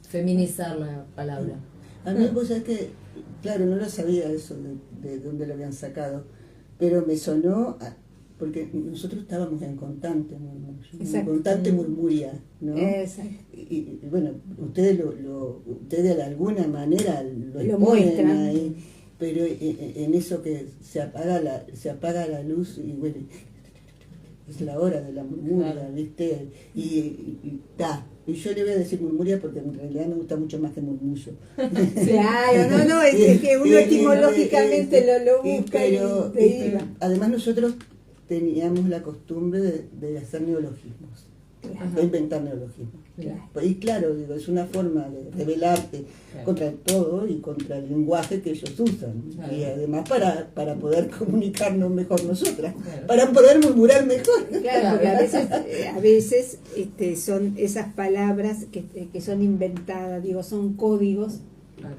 Feminizar la palabra. A mí, vos sabés que, claro, no lo sabía eso de dónde lo habían sacado, pero me sonó, porque nosotros estábamos en constante murmullo, en Exacto. constante murmuria, ¿no? Exacto. Y bueno, ustedes ustedes de alguna manera lo Lo exponen muestran. ahí, pero en eso que se apaga la luz y bueno, es la hora de la murmuria, Claro. ¿viste? Y yo le voy a decir murmuria porque en realidad me gusta mucho más que murmullo. Claro, no, es que uno etimológicamente lo busca pero, y deriva. además nosotros teníamos la costumbre de hacer neologismos, Claro. de inventar neologismos. Claro. Y claro, digo, es una forma de rebelarte Claro. contra todo y contra el lenguaje que ellos usan. Claro. Y además para poder comunicarnos mejor nosotras, Claro. para poder murmurar mejor. Claro, porque a veces son esas palabras que son inventadas, digo, son códigos Claro.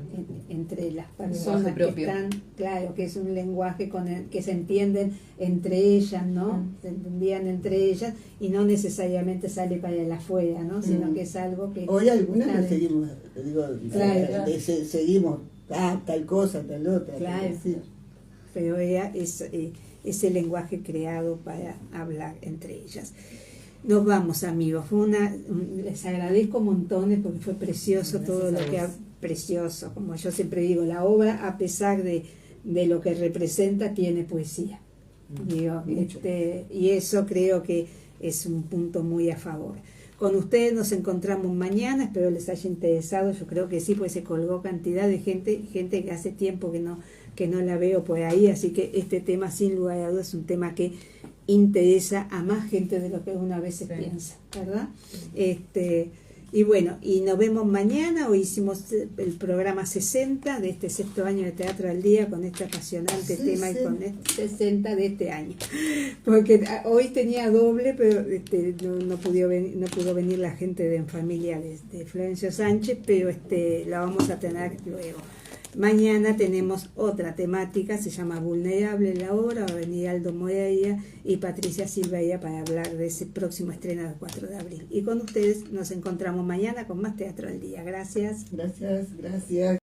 entre las lenguaje personas que propio. están, claro, que es un lenguaje con el que se entienden entre ellas, ¿no? Mm. Se entendían entre ellas y no necesariamente sale para el afuera, ¿no? Sino que es algo que... Hoy algunas Claro. lo seguimos, digo, Claro. seguimos, tal cosa, tal otra. Claro. Sí. Pero ella es ese lenguaje creado para hablar entre ellas. Nos vamos, amigos. Les agradezco montones porque fue precioso. Gracias todo a lo vos. que precioso. Como yo siempre digo, la obra, a pesar de lo que representa, tiene poesía. Digo, Mucho. y eso creo que es un punto muy a favor. Con ustedes nos encontramos mañana, espero les haya interesado, yo creo que sí, pues se colgó cantidad de gente que hace tiempo que no la veo por ahí, así que este tema sin lugar a dudas es un tema que interesa a más gente de lo que uno a veces Sí. piensa, ¿verdad? Y bueno, y nos vemos mañana. Hoy hicimos el programa 60 de este 6º año de Teatro al Día con este apasionante tema y con este 60 de este año. Porque hoy tenía doble, pero no pudo venir la gente de En Familia de Florencio Sánchez, pero la vamos a tener luego. Mañana tenemos otra temática, se llama Vulnerable la obra, va a venir Aldo Moreira y Patricia Silveira para hablar de ese próximo estreno del 4 de abril. Y con ustedes nos encontramos mañana con más Teatro al Día. Gracias. Gracias, gracias.